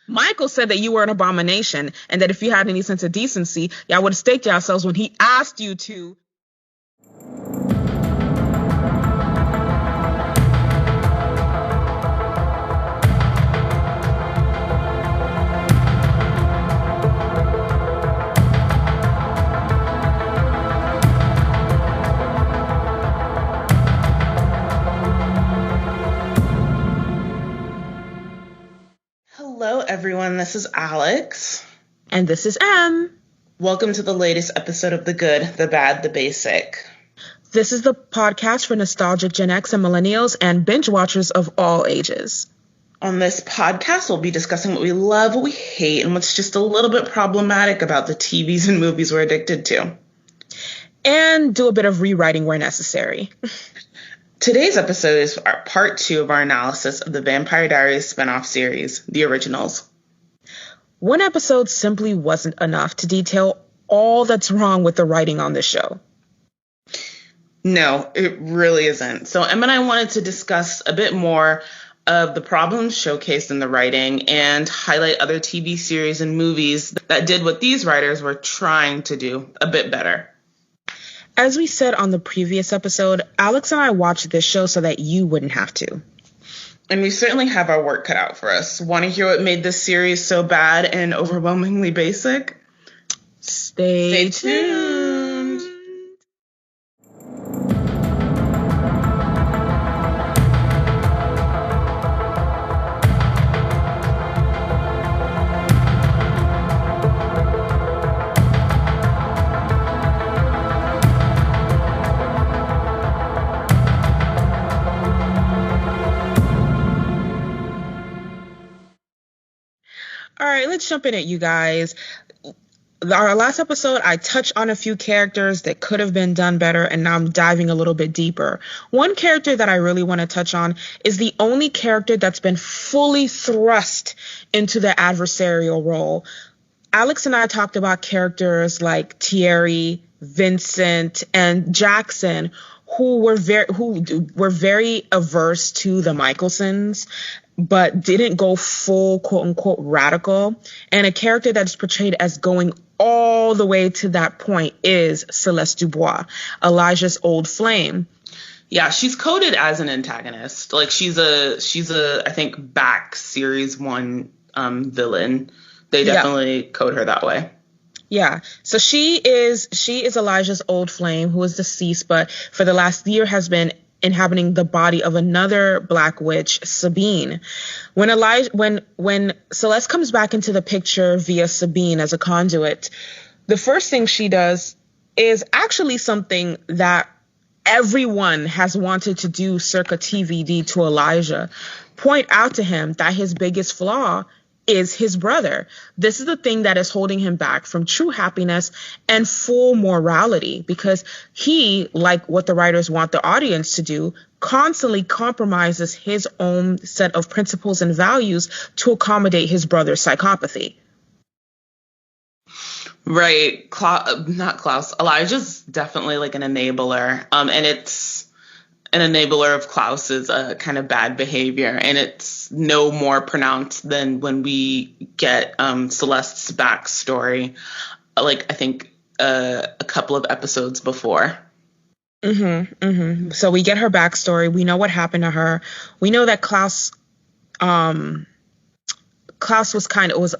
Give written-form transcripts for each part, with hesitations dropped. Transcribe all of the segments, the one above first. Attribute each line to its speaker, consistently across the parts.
Speaker 1: Michael said that you were an abomination and that if you had any sense of decency, y'all would have staked yourselves when he asked you to.
Speaker 2: Hello, everyone. This is Alex.
Speaker 1: And this is Em.
Speaker 2: Welcome to the latest episode of The Good, The Bad, The Basic.
Speaker 1: This is the podcast for nostalgic Gen X and millennials and binge watchers of all ages.
Speaker 2: On this podcast, we'll be discussing what we love, what we hate, and what's just a little bit problematic about the TVs and movies we're addicted to.
Speaker 1: And do a bit of rewriting where necessary.
Speaker 2: Today's episode is part 2 of our analysis of the Vampire Diaries spinoff series, The Originals.
Speaker 1: One episode simply wasn't enough to detail all that's wrong with the writing on this show.
Speaker 2: No, it really isn't. So Em and I wanted to discuss a bit more of the problems showcased in the writing and highlight other TV series and movies that did what these writers were trying to do a bit better.
Speaker 1: As we said on the previous episode, Alex and I watched this show so that you wouldn't have to.
Speaker 2: And we certainly have our work cut out for us. Want to hear what made this series so bad and overwhelmingly basic?
Speaker 1: Stay tuned. All right, let's jump in it, you guys. Our last episode, I touched on a few characters that could have been done better, and now I'm diving a little bit deeper. One character that I really want to touch on is the only character that's been fully thrust into the adversarial role. Alex and I talked about characters like Thierry, Vincent, and Jackson, who were very averse to the Michelsons, but didn't go full quote-unquote radical. And a character that's portrayed as going all the way to that point is Celeste Dubois, Elijah's old flame.
Speaker 2: Yeah, she's coded as an antagonist. Like she's a I think back series 1 villain. They definitely code her that way.
Speaker 1: Yeah. So she is Elijah's old flame who is deceased, but for the last year has been inhabiting the body of another black witch, Sabine. When Celeste comes back into the picture via Sabine as a conduit, the first thing she does is actually something that everyone has wanted to do circa TVD to Elijah. Point out to him that his biggest flaw is his brother. This is the thing that is holding him back from true happiness and full morality, because he, like what the writers want the audience to do, constantly compromises his own set of principles and values to accommodate his brother's psychopathy.
Speaker 2: Right. Not Klaus. Elijah's definitely like an enabler. And it's an enabler of Klaus's kind of bad behavior, and it's no more pronounced than when we get Celeste's backstory, like I think a couple of episodes before.
Speaker 1: So we get her backstory. We know what happened to her. We know that Klaus was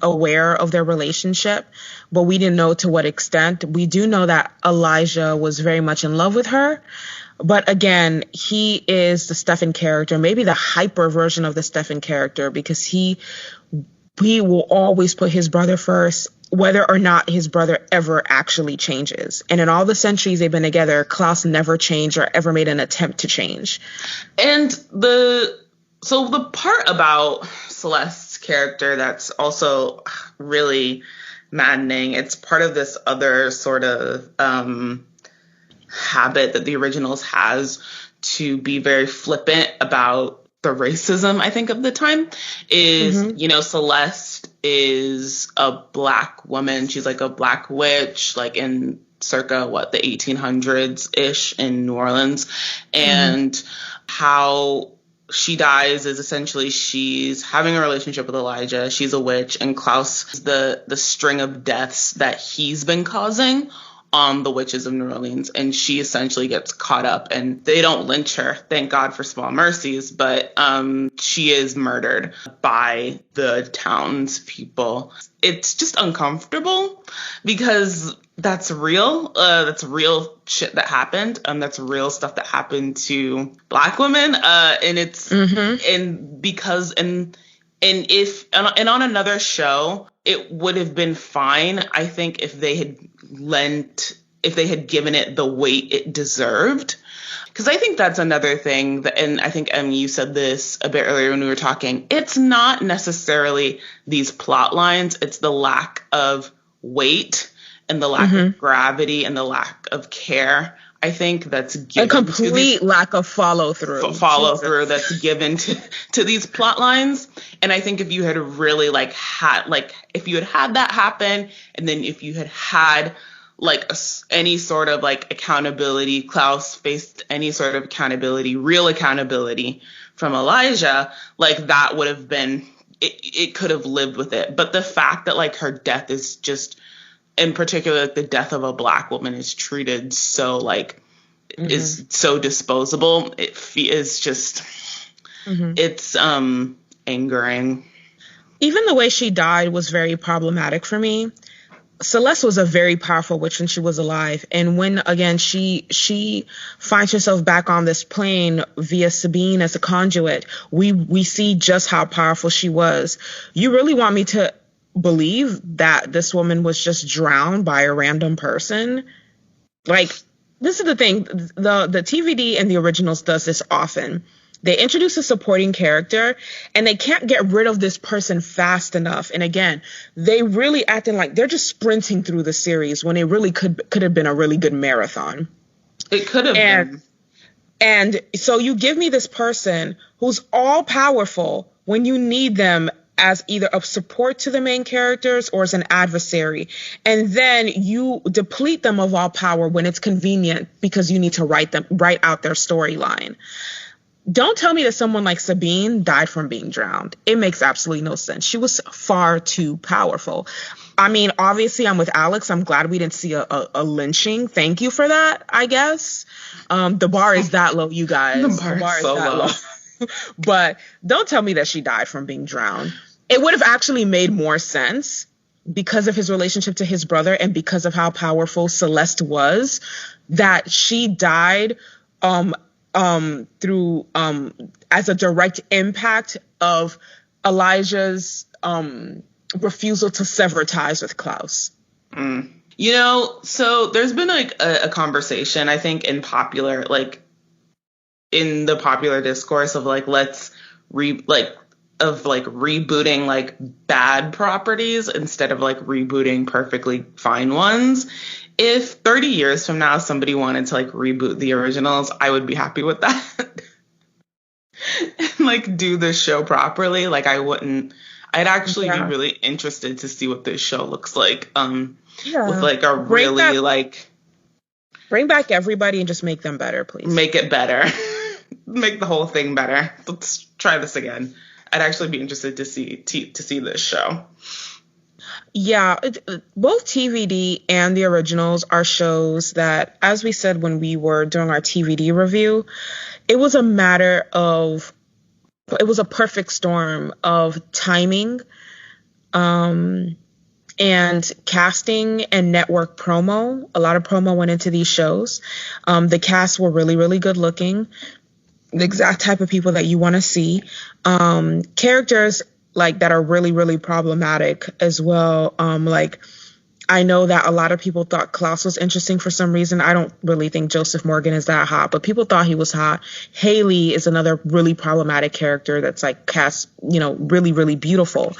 Speaker 1: aware of their relationship, but we didn't know to what extent. We do know that Elijah was very much in love with her. But again, he is the Stefan character, maybe the hyper version of the Stefan character, because he will always put his brother first, whether or not his brother ever actually changes. And in all the centuries they've been together, Klaus never changed or ever made an attempt to change.
Speaker 2: And the part about Celeste's character that's also really maddening, it's part of this other sort of habit that the Originals has to be very flippant about the racism, I think, of the time is, Celeste is a black woman. She's like a black witch, like in circa the 1800s ish in New Orleans, and how she dies is essentially she's having a relationship with Elijah. She's a witch, and Klaus is the string of deaths that he's been causing on the witches of New Orleans, and she essentially gets caught up, and they don't lynch her, thank God for small mercies, but she is murdered by the townspeople. It's just uncomfortable because that's real. That's real shit that happened. That's real stuff that happened to Black women. And it's and because and if and on another show, it would have been fine, I think, if they had given it the weight it deserved. Because I think that's another thing that, and I think you said this a bit earlier when we were talking, it's not necessarily these plot lines, it's the lack of weight and the lack of gravity and the lack of care, I think, that's given. A
Speaker 1: complete lack of follow-through.
Speaker 2: Follow-through that's given to these plot lines. And I think if you had really if you had that happen, and then if you had any sort of accountability, Klaus faced any sort of accountability, real accountability from Elijah, that would have been, it could have lived with it. But the fact that her death is just, in particular, the death of a Black woman is treated so is so disposable. It is just, it's angering.
Speaker 1: Even the way she died was very problematic for me. Celeste was a very powerful witch when she was alive. And when, again, she finds herself back on this plane via Sabine as a conduit, we see just how powerful she was. You really want me to believe that this woman was just drowned by a random person? This is the thing. The TVD and the originals does this often. They introduce a supporting character and they can't get rid of this person fast enough. And again, they really acting like they're just sprinting through the series when it really could have been a really good marathon.
Speaker 2: It could have been.
Speaker 1: And so you give me this person who's all powerful when you need them as either a support to the main characters or as an adversary. And then you deplete them of all power when it's convenient because you need to write out their storyline. Don't tell me that someone like Sabine died from being drowned. It makes absolutely no sense. She was far too powerful. I mean, obviously, I'm with Alex. I'm glad we didn't see a lynching. Thank you for that, I guess. The bar is that low, you guys.
Speaker 2: The bar is so low.
Speaker 1: But don't tell me that she died from being drowned. It would have actually made more sense because of his relationship to his brother and because of how powerful Celeste was, that she died through as a direct impact of Elijah's refusal to sever ties with Klaus.
Speaker 2: So there's been a conversation, I think, in the popular discourse of rebooting bad properties instead of rebooting perfectly fine ones. If 30 years from now somebody wanted to reboot the originals, I would be happy with that. And do the show properly. I'd actually be really interested to see what this show looks like. With a really
Speaker 1: bring back everybody and just make them better, please.
Speaker 2: Make it better. Make the whole thing better. Let's try this again. I'd actually be interested to see this show.
Speaker 1: Yeah, both TVD and the originals are shows that, as we said when we were doing our TVD review, it was a perfect storm of timing, and casting and network promo. A lot of promo went into these shows. The cast were really, really good looking. The exact type of people that you want to see. Characters that are really, really problematic as well. I know that a lot of people thought Klaus was interesting for some reason. I don't really think Joseph Morgan is that hot, but people thought he was hot. Haley is another really problematic character that's cast, really, really beautiful.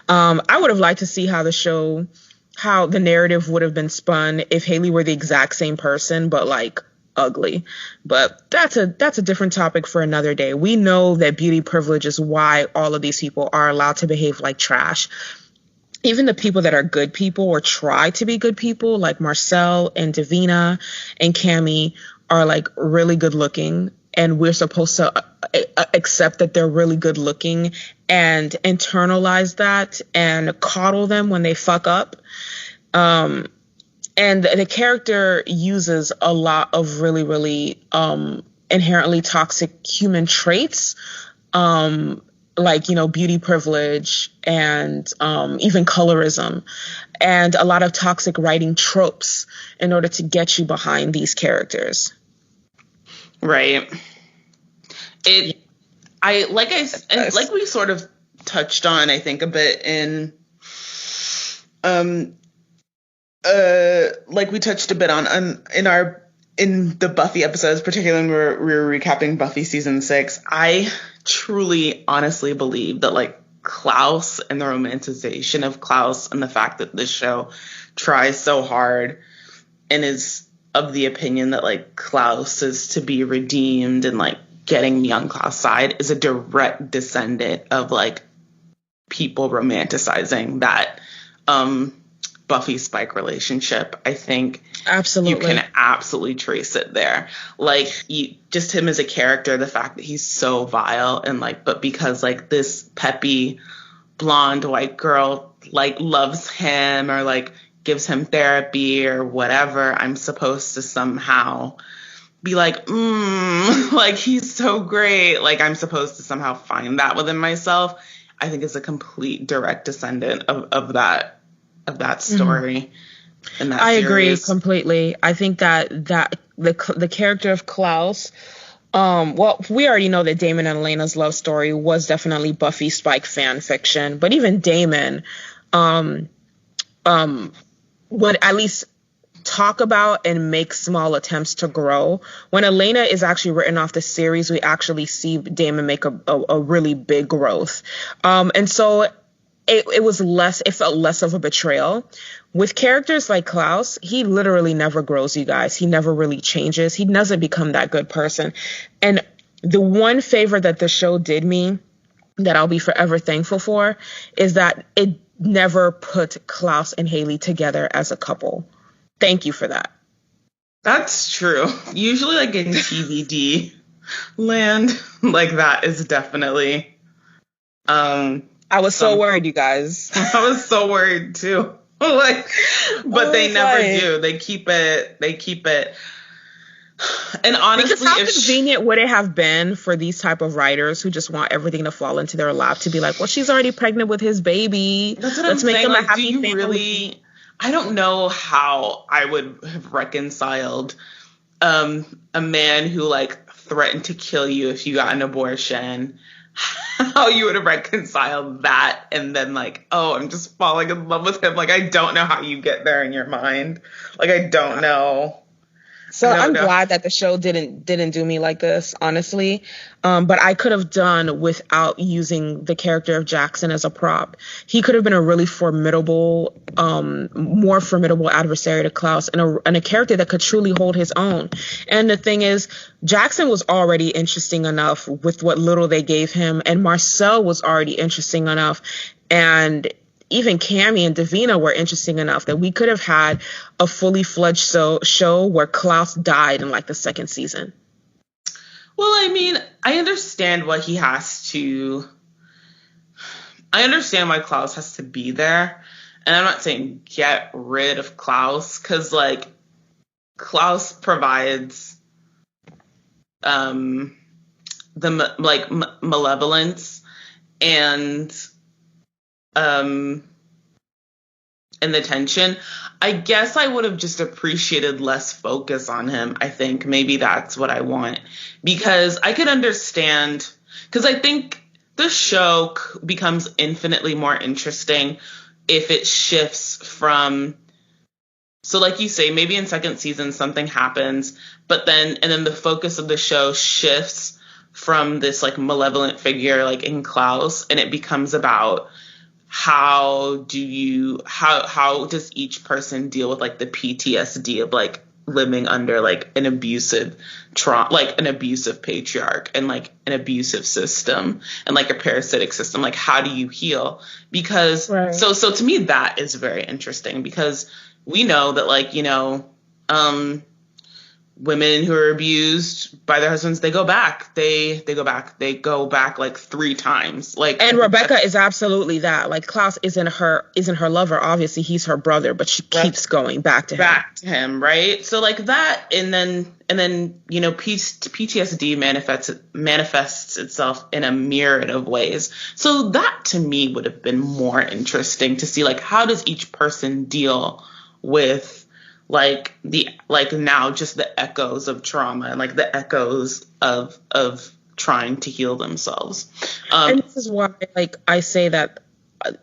Speaker 1: I would have liked to see how the narrative would have been spun if Haley were the exact same person, but ugly. But that's a different topic for another day. We know that beauty privilege is why all of these people are allowed to behave like trash. Even the people that are good people or try to be good people, like Marcel and Davina and Cammie, are really good looking and we're supposed to accept that they're really good looking and internalize that and coddle them when they fuck up. And the character uses a lot of really, really inherently toxic human traits, like, beauty privilege and even colorism, and a lot of toxic writing tropes in order to get you behind these characters.
Speaker 2: Right. Like we sort of touched on, I think, a bit in like we touched a bit on in the Buffy episodes, particularly when we were recapping Buffy season 6. I truly, honestly believe that like Klaus and the romanticization of Klaus and the fact that this show tries so hard and is of the opinion that like Klaus is to be redeemed and like getting me on Klaus' side is a direct descendant of like people romanticizing that Buffy Spike relationship. I think
Speaker 1: absolutely
Speaker 2: you can absolutely trace it there. Like just him as a character, the fact that he's so vile and like, but because like this peppy blonde white girl like loves him or like gives him therapy or whatever, I'm supposed to somehow be like, like he's so great. Like I'm supposed to somehow find that within myself. I think it's a complete direct descendant of that story. And that
Speaker 1: I
Speaker 2: series.
Speaker 1: agree completely. I think that the character of Klaus, well, we already know that Damon and Elena's love story was definitely Buffy Spike fan fiction, but even Damon would at least talk about and make small attempts to grow. When Elena is actually written off the series, we actually see Damon make a really big growth. And so it felt less of a betrayal. With characters like Klaus, he literally never grows, you guys. He never really changes. He doesn't become that good person. And the one favor that the show did me that I'll be forever thankful for is that it never put Klaus and Haley together as a couple. Thank you for that.
Speaker 2: That's true. Usually like in TVD land, like that is definitely
Speaker 1: I was so worried, you guys.
Speaker 2: I was so worried too. Like, but they never do. They keep it. And honestly,
Speaker 1: because how convenient would it have been for these type of writers who just want everything to fall into their lap to be like, well, she's already pregnant with his baby.
Speaker 2: That's what
Speaker 1: Let's
Speaker 2: I'm
Speaker 1: make
Speaker 2: saying.
Speaker 1: him
Speaker 2: Like,
Speaker 1: a happy
Speaker 2: do you
Speaker 1: family.
Speaker 2: really? I don't know how I would have reconciled a man who like threatened to kill you if you got an abortion. How you would have reconciled that and then like, oh, I'm just falling in love with him. Like, I don't know how you get there in your mind. Like, I don't know.
Speaker 1: So I'm glad that the show didn't do me like this, honestly. But I could have done without using the character of Jackson as a prop. He could have been a really formidable, more formidable adversary to Klaus and a character that could truly hold his own. And the thing is, Jackson was already interesting enough with what little they gave him, and Marcel was already interesting enough. And even Cammy and Davina were interesting enough that we could have had a fully fledged show where Klaus died in like the second season.
Speaker 2: Well, I mean, I understand why Klaus has to be there. And I'm not saying get rid of Klaus, because like Klaus provides the malevolence and the tension. I guess I would have just appreciated less focus on him. I think maybe that's what I want, because I could understand, because I think the show becomes infinitely more interesting if it shifts from, so like you say, maybe in second season something happens, but then the focus of the show shifts from this like malevolent figure like in Klaus, and it becomes about how does each person deal with like the PTSD of like living under like an abusive like an abusive patriarch and like an abusive system and like a parasitic system. Like, how do you heal? Because right. So to me that is very interesting, because we know that like, women who are abused by their husbands, they go back. They go back like 3 times. Like,
Speaker 1: and Rebecca is absolutely that. Like, Klaus isn't her lover. Obviously, he's her brother, but she keeps going back to him.
Speaker 2: Right? So like that, and then you know, PTSD manifests itself in a myriad of ways. So that to me would have been more interesting to see, like, how does each person deal with now just the echoes of trauma and like the echoes of trying to heal themselves.
Speaker 1: And this is why, like, I say that,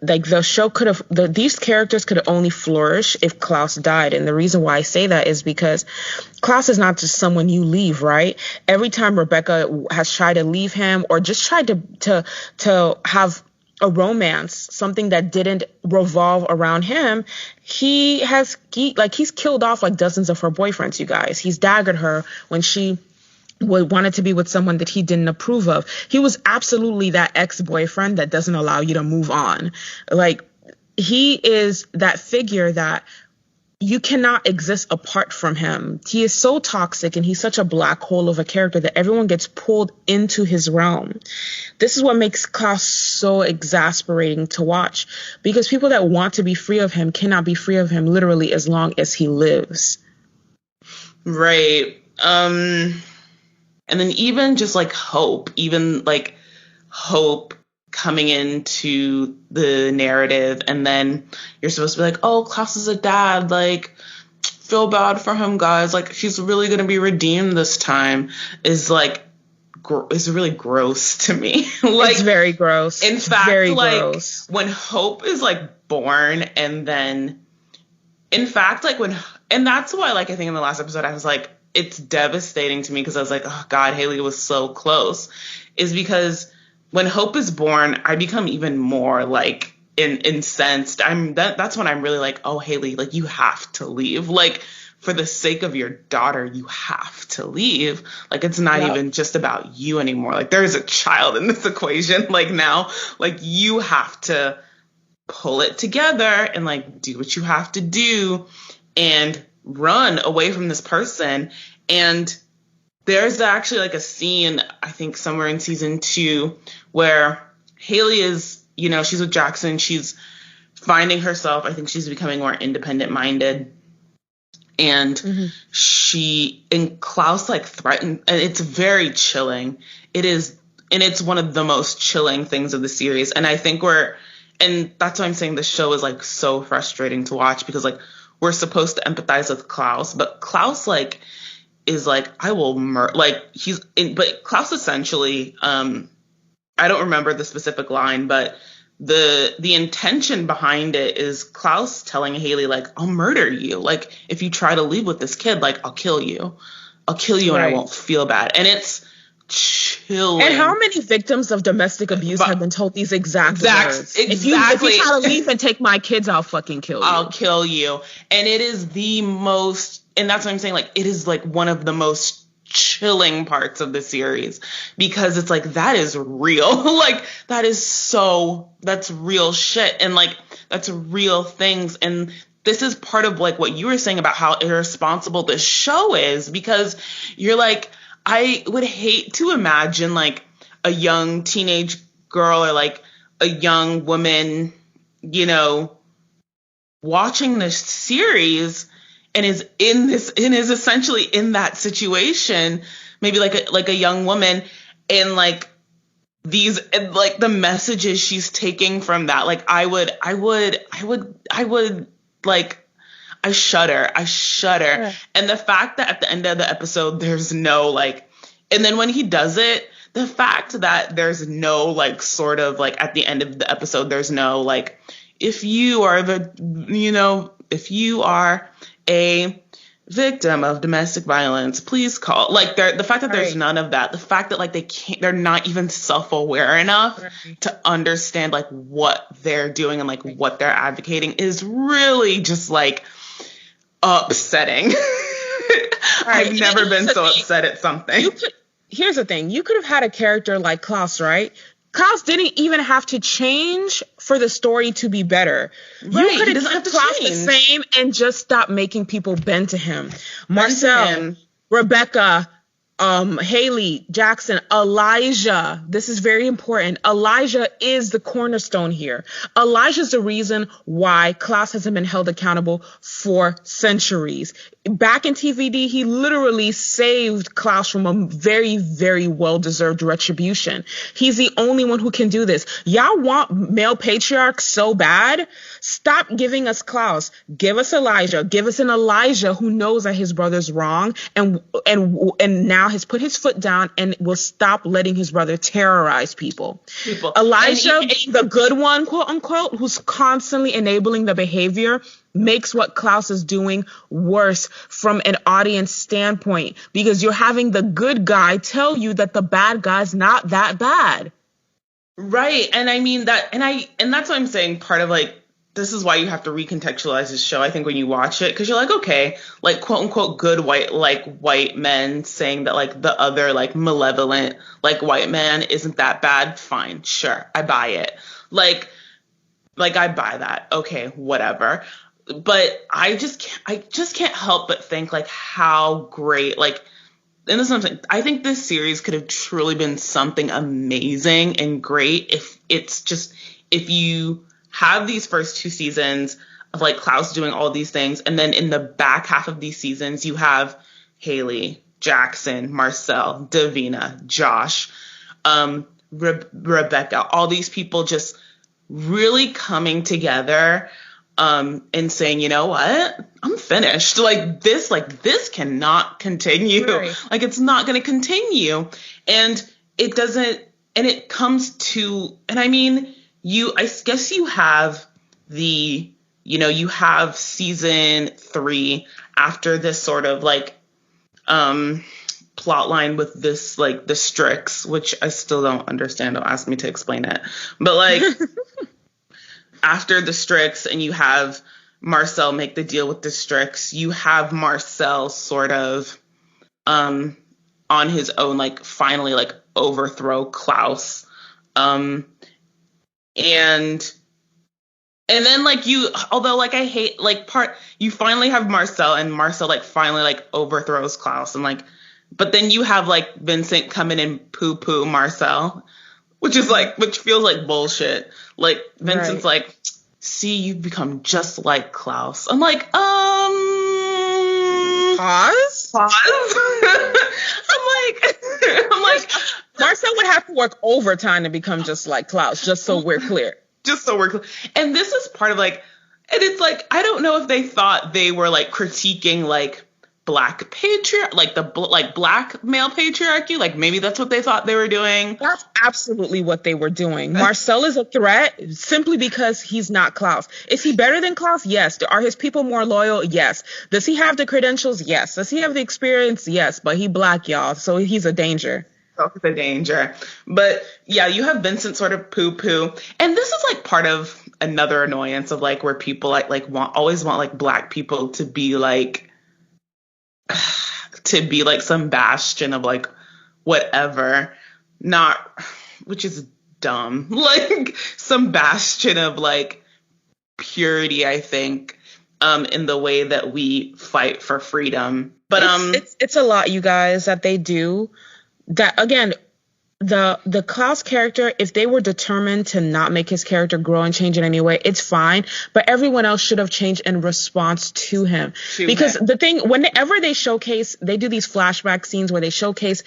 Speaker 1: like, the show these characters could only flourish if Klaus died. And the reason why I say that is because Klaus is not just someone you leave, right? Every time Rebecca has tried to leave him or just tried to have a romance, something that didn't revolve around him, he's killed off like dozens of her boyfriends, you guys. He's daggered her when she wanted to be with someone that he didn't approve of. He was absolutely that ex-boyfriend that doesn't allow you to move on. Like, he is that figure that you cannot exist apart from him. He is so toxic, and he's such a black hole of a character that everyone gets pulled into his realm. This is what makes Klaus so exasperating to watch, because people that want to be free of him cannot be free of him literally as long as he lives.
Speaker 2: Right. And then even just like Hope coming into the narrative, and then you're supposed to be like, oh, Klaus is a dad, like, feel bad for him, guys, like, he's really gonna be redeemed this time, is like is really gross to me. Like,
Speaker 1: it's very gross.
Speaker 2: In fact,
Speaker 1: very
Speaker 2: like
Speaker 1: gross.
Speaker 2: When Hope is like born, and then in fact, like, and that's why, like, I think in the last episode I was like, it's devastating to me, because I was like, oh God, Haley was so close, is because when Hope is born, I become even more like incensed. That's when I'm really like, oh, Haley, like, you have to leave. Like, for the sake of your daughter, you have to leave. Like, it's not even just about you anymore. Like, there's a child in this equation. Like, now, like, you have to pull it together and like do what you have to do and run away from this person. And there's actually like a scene, I think somewhere in season 2, where Haley is, you know, she's with Jackson. She's finding herself. I think she's becoming more independent minded. And and Klaus like threatened, and it's very chilling. It is, and it's one of the most chilling things of the series. And I think and that's why I'm saying the show is like so frustrating to watch, because like we're supposed to empathize with Klaus, but Klaus like is like, I will but Klaus essentially, I don't remember the specific line, but the intention behind it is Klaus telling Haley, like, I'll murder you. Like, if you try to leave with this kid, like, I'll kill you right. And I won't feel bad. And it's chilling.
Speaker 1: And how many victims of domestic abuse have been told these exact words?
Speaker 2: Exactly.
Speaker 1: If you try to leave and take my kids, I'll fucking kill you.
Speaker 2: I'll kill you. And it is the most, and that's what I'm saying, like, it is like one of the most chilling parts of the series, because it's like, that is real. Like, that's real shit, and like, that's real things. And this is part of like what you were saying about how irresponsible this show is, because you're like, I would hate to imagine like a young teenage girl or like a young woman, you know, watching this series and is essentially in that situation, maybe like a young woman, and like these, and like the messages she's taking from that, like I shudder. Yeah. And the fact that at the end of the episode there's no like, and then when he does it, the fact that there's no like sort of like at the end of the episode there's no like, if you are a victim of domestic violence, please call. Like, the fact that there's none of that, the fact that like they're not even self-aware enough to understand like what they're doing and like what they're advocating is really just like upsetting. I've never been so upset at something.
Speaker 1: Here's the thing. You could have had a character like Klaus, right? Klaus didn't even have to change for the story to be better. Right. You could have kept Klaus the same and just stop making people bend to him. Marcel, Rebecca, Haley, Jackson, Elijah. This is very important. Elijah is the cornerstone here. Elijah's the reason why Klaus hasn't been held accountable for centuries. Back in TVD, he literally saved Klaus from a very, very well-deserved retribution. He's the only one who can do this. Y'all want male patriarchs so bad? Stop giving us Klaus. Give us Elijah. Give us an Elijah who knows that his brother's wrong and now has put his foot down and will stop letting his brother terrorize people. Elijah, the good one, quote unquote, who's constantly enabling the behavior, makes what Klaus is doing worse from an audience standpoint, because you're having the good guy tell you that the bad guy's not that bad.
Speaker 2: Right. And I mean that, and that's what I'm saying. Part of like, this is why you have to recontextualize this show, I think, when you watch it, because you're like, okay, like quote unquote good white men saying that like the other like malevolent like white man isn't that bad. Fine, sure, I buy it. Like I buy that. Okay, whatever. But I just can't help but think like how great, like, and this is something, I think this series could have truly been something amazing and great if you have these first 2 seasons of like Klaus doing all these things, and then in the back half of these seasons you have Haley, Jackson, Marcel, Davina, Josh, Rebecca, all these people just really coming together and saying, you know what, I'm finished. Like this cannot continue. Right. Like it's not going to continue. And it doesn't, and it comes to, and I mean, I guess you have you have season 3 after this sort of like, plot line with this, like the Strix, which I still don't understand. Don't ask me to explain it. But like, after the Strix and you have Marcel make the deal with the Strix, you have Marcel sort of on his own, like finally like overthrow Klaus. And then like although like I hate like you finally have Marcel, and Marcel like finally like overthrows Klaus, and like, but then you have like Vincent come in and poo Marcel, which feels like bullshit. Like Vincent's right. Like, see, you've become just like Klaus. I'm like,
Speaker 1: pause. I'm like, Marcel would have to work overtime to become just like Klaus, just so we're clear.
Speaker 2: And this is part of like, and it's like, I don't know if they thought they were like critiquing like black like the black male patriarchy. Like maybe that's what they thought they were doing.
Speaker 1: That's absolutely what they were doing. Marcel is a threat simply because he's not Klaus. Is he better than Klaus? Yes. Are his people more loyal? Yes. Does he have the credentials? Yes. Does he have the experience? Yes. But he black, y'all. So he's a danger.
Speaker 2: It's a danger. But yeah, you have Vincent sort of poo. And this is like part of another annoyance of like where people always want like black people to be like some bastion of like whatever, which is dumb. Like some bastion of like purity, I think, in the way that we fight for freedom. But
Speaker 1: it's a lot, you guys, that they do. That again, the Klaus character, if they were determined to not make his character grow and change in any way, it's fine. But everyone else should have changed in response to him. Because the thing, whenever they do these flashback scenes where they showcase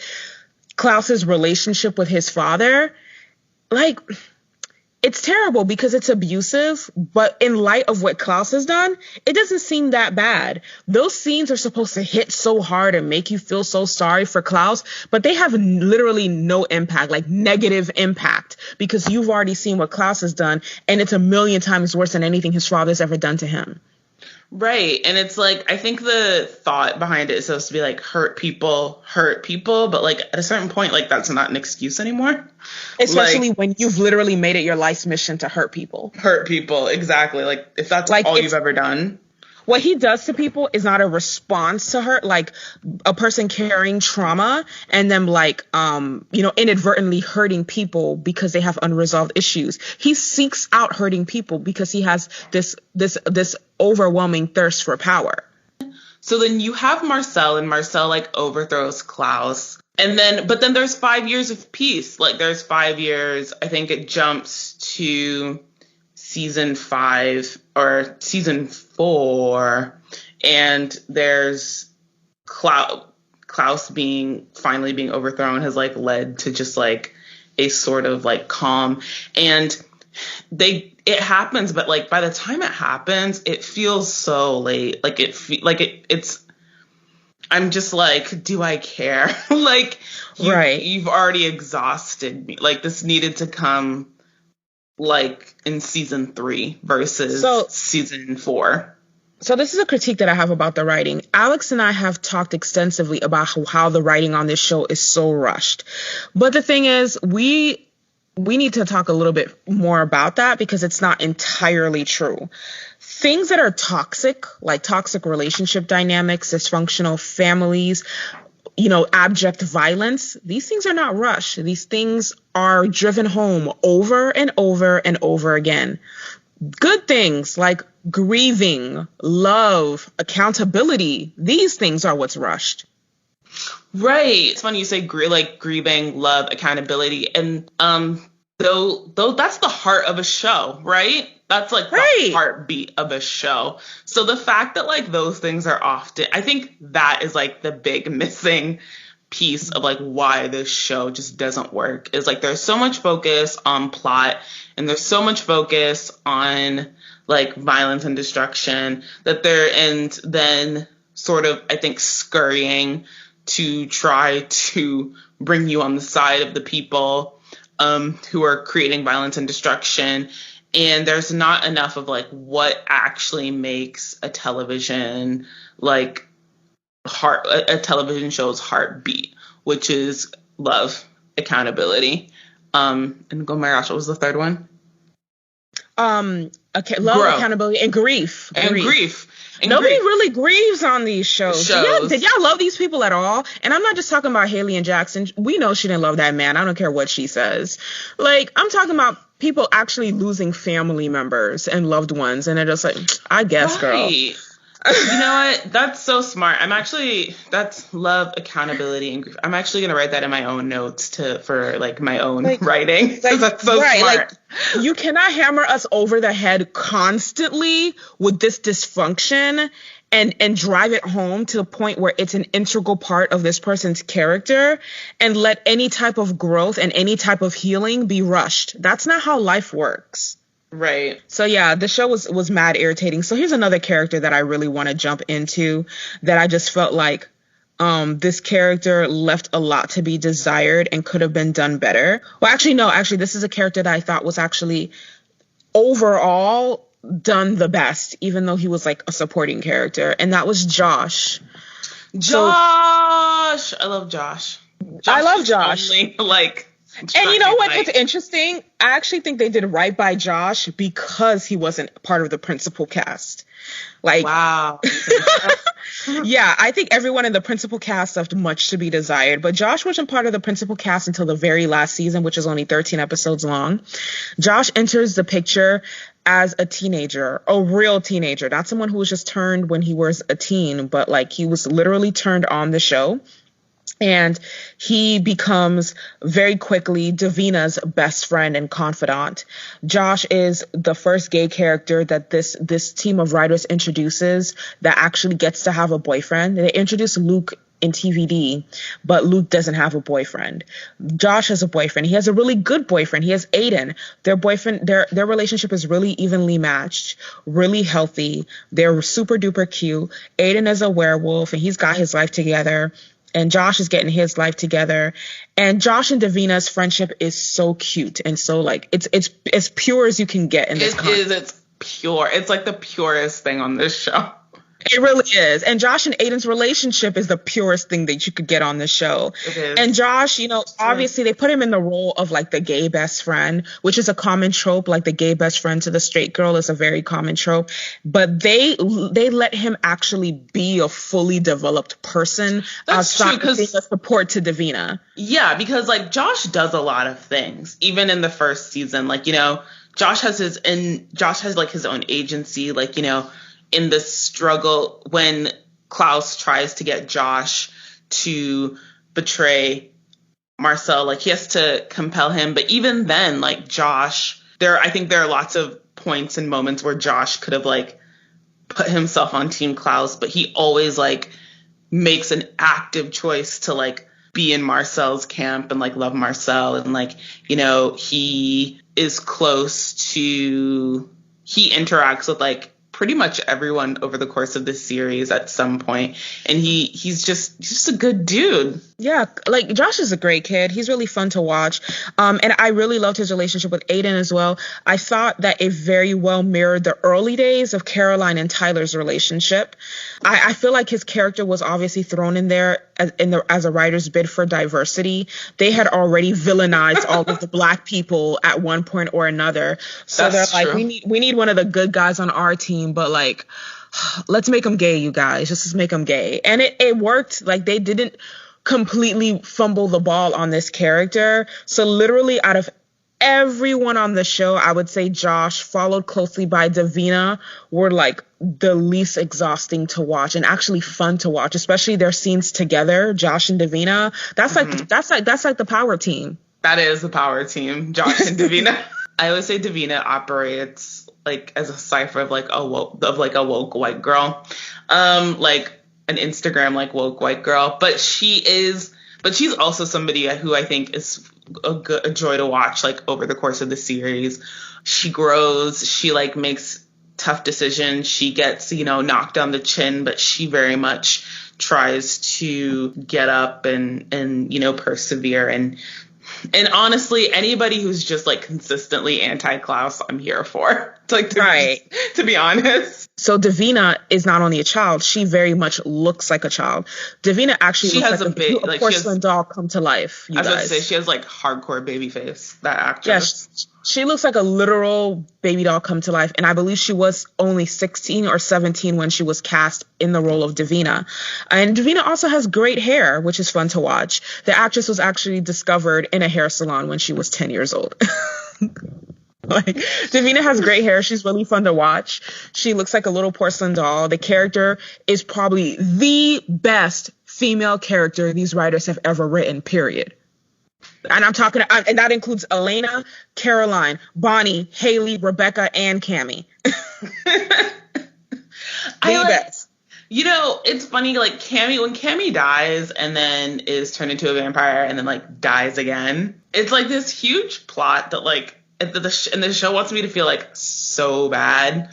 Speaker 1: Klaus's relationship with his father, like, it's terrible because it's abusive, but in light of what Klaus has done, it doesn't seem that bad. Those scenes are supposed to hit so hard and make you feel so sorry for Klaus, but they have literally no impact, like negative impact, because you've already seen what Klaus has done, and it's a million times worse than anything his father's ever done to him.
Speaker 2: Right. And it's like, I think the thought behind it is supposed to be like hurt people, but like at a certain point, like that's not an excuse anymore.
Speaker 1: Especially when you've literally made it your life's mission to hurt people.
Speaker 2: Exactly. Like if that's like all you've ever done.
Speaker 1: What he does to people is not a response to hurt, like a person carrying trauma and them like, inadvertently hurting people because they have unresolved issues. He seeks out hurting people because he has this overwhelming thirst for power.
Speaker 2: So then you have Marcel, and Marcel like overthrows Klaus. But then there's 5 years of peace. Like there's 5 years, I think it jumps to season 5 or season 4. And there's Klaus finally being overthrown has like led to just like a sort of like calm. And it happens, but like by the time it happens, it feels so late. Like it's I'm just like, do I care? Like you've already exhausted me. Like this needed to come like in season 3 versus season 4.
Speaker 1: So this is a critique that I have about the writing. Alex and I have talked extensively about how the writing on this show is so rushed. But the thing is, we need to talk a little bit more about that because it's not entirely true. Things that are toxic, like toxic relationship dynamics, dysfunctional families, abject violence, these things are not rushed. These things are driven home over and over and over again. Good things like grieving, love, accountability, these things are what's rushed.
Speaker 2: Right. It's funny you say grieving, love, accountability. And though that's the heart of a show, right? That's like the heartbeat of a show. So the fact that like those things are often, I think that is like the big missing piece of like why this show just doesn't work, is like there's so much focus on plot and there's so much focus on like violence and destruction and then sort of, I think, scurrying to try to bring you on the side of the people who are creating violence and destruction. And there's not enough of like what actually makes a television a television show's heartbeat, which is love, accountability, and oh my gosh, what was the third one?
Speaker 1: Okay, love, accountability, and grief. Nobody really grieves on these shows. Did y'all love these people at all? And I'm not just talking about Haley and Jackson. We know she didn't love that man. I don't care what she says. Like, I'm talking about people actually losing family members and loved ones, and they're just like, I guess, girl.
Speaker 2: You know what? That's so smart. That's love, accountability, and grief. I'm actually going to write that in my own notes for like my own writing. That's so smart. Like,
Speaker 1: you cannot hammer us over the head constantly with this dysfunction and drive it home to the point where it's an integral part of this person's character and let any type of growth and any type of healing be rushed. That's not how life works.
Speaker 2: Right.
Speaker 1: So yeah, the show was mad irritating. So here's another character that I really want to jump into that I just felt like this character left a lot to be desired and could have been done better. Well, actually, this is a character that I thought was actually overall done the best, even though he was like a supporting character, and that was Josh.
Speaker 2: I love Josh.
Speaker 1: I love Josh.
Speaker 2: And
Speaker 1: you know what's interesting? I actually think they did right by Josh because he wasn't part of the principal cast. Like,
Speaker 2: wow.
Speaker 1: Yeah, I think everyone in the principal cast left much to be desired, but Josh wasn't part of the principal cast until the very last season, which is only 13 episodes long. Josh enters the picture as a teenager, a real teenager, not someone who was just turned when he was a teen, but like he was literally turned on the show. And he becomes very quickly Davina's best friend and confidant. Josh is the first gay character that this team of writers introduces that actually gets to have a boyfriend. They introduce Luke in TVD, but Luke doesn't have a boyfriend. Josh has a boyfriend. He has a really good boyfriend. He has Aiden. Their relationship is really evenly matched, really healthy. They're super duper cute. Aiden is a werewolf and he's got his life together. And Josh is getting his life together. And Josh and Davina's friendship is so cute. And so like it's as pure as you can get in this content.
Speaker 2: It's pure. It's like the purest thing on this show.
Speaker 1: It really is. And Josh and Aiden's relationship is the purest thing that you could get on the show.
Speaker 2: It is.
Speaker 1: And Josh, obviously they put him in the role of like the gay best friend, which is a common trope. Like the gay best friend to the straight girl is a very common trope. But they let him actually be a fully developed person.
Speaker 2: That's true, because
Speaker 1: being a support to Davina.
Speaker 2: Yeah, because like Josh does a lot of things, even in the first season. Like, Josh has his own agency, like, in the struggle when Klaus tries to get Josh to betray Marcel. Like, he has to compel him. But even then, like, I think there are lots of points and moments where Josh could have, like, put himself on Team Klaus, but he always, like, makes an active choice to, like, be in Marcel's camp and, like, love Marcel. And, like, you know, he interacts with, like, pretty much everyone over the course of this series at some point. And he's just a good dude.
Speaker 1: Yeah, like, Josh is a great kid. He's really fun to watch. And I really loved his relationship with Aiden as well. I thought that it very well mirrored the early days of Caroline and Tyler's relationship. I feel like his character was obviously thrown in there as a writer's bid for diversity. They had already villainized all of the Black people at one point or another. So
Speaker 2: That's
Speaker 1: they're like,
Speaker 2: true.
Speaker 1: we need one of the good guys on our team, but, like, let's make them gay, you guys. Just make them gay. And it worked. Like, they didn't completely fumble the ball on this character. So literally, out of everyone on the show, I would say Josh, followed closely by Davina, were, like, the least exhausting to watch and actually fun to watch, especially their scenes together, Josh and Davina. That's like the power team.
Speaker 2: That is the power team, Josh and Davina. I always say Davina operates, like, as a cipher of, like, a woke white girl, like an Instagram, like, woke white girl. But she's also somebody who I think is a joy to watch, like, over the course of the series. She grows, she, like, makes tough decisions. She gets, you know, knocked on the chin, but she very much tries to get up and you know, persevere. And honestly, anybody who's just, like, consistently anti-Klaus, I'm here for. To be honest.
Speaker 1: So Davina is not only a child, she very much looks like a child. Davina actually looks like a porcelain doll come to life.
Speaker 2: I was about to say, she has, like, hardcore baby face, that actress.
Speaker 1: Yes, she looks like a literal baby doll come to life. And I believe she was only 16 or 17 when she was cast in the role of Davina. And Davina also has great hair, which is fun to watch. The actress was actually discovered in a hair salon when she was 10 years old. Like, Davina has great hair. She's really fun to watch. She looks like a little porcelain doll. The character is probably the best female character these writers have ever written, period. And and that includes Elena, Caroline, Bonnie, Haley, Rebecca, and Cammie. The best.
Speaker 2: You know, it's funny, like, when Cammie dies and then is turned into a vampire and then, like, dies again, it's like this huge plot that, like, and the show wants me to feel, like, so bad,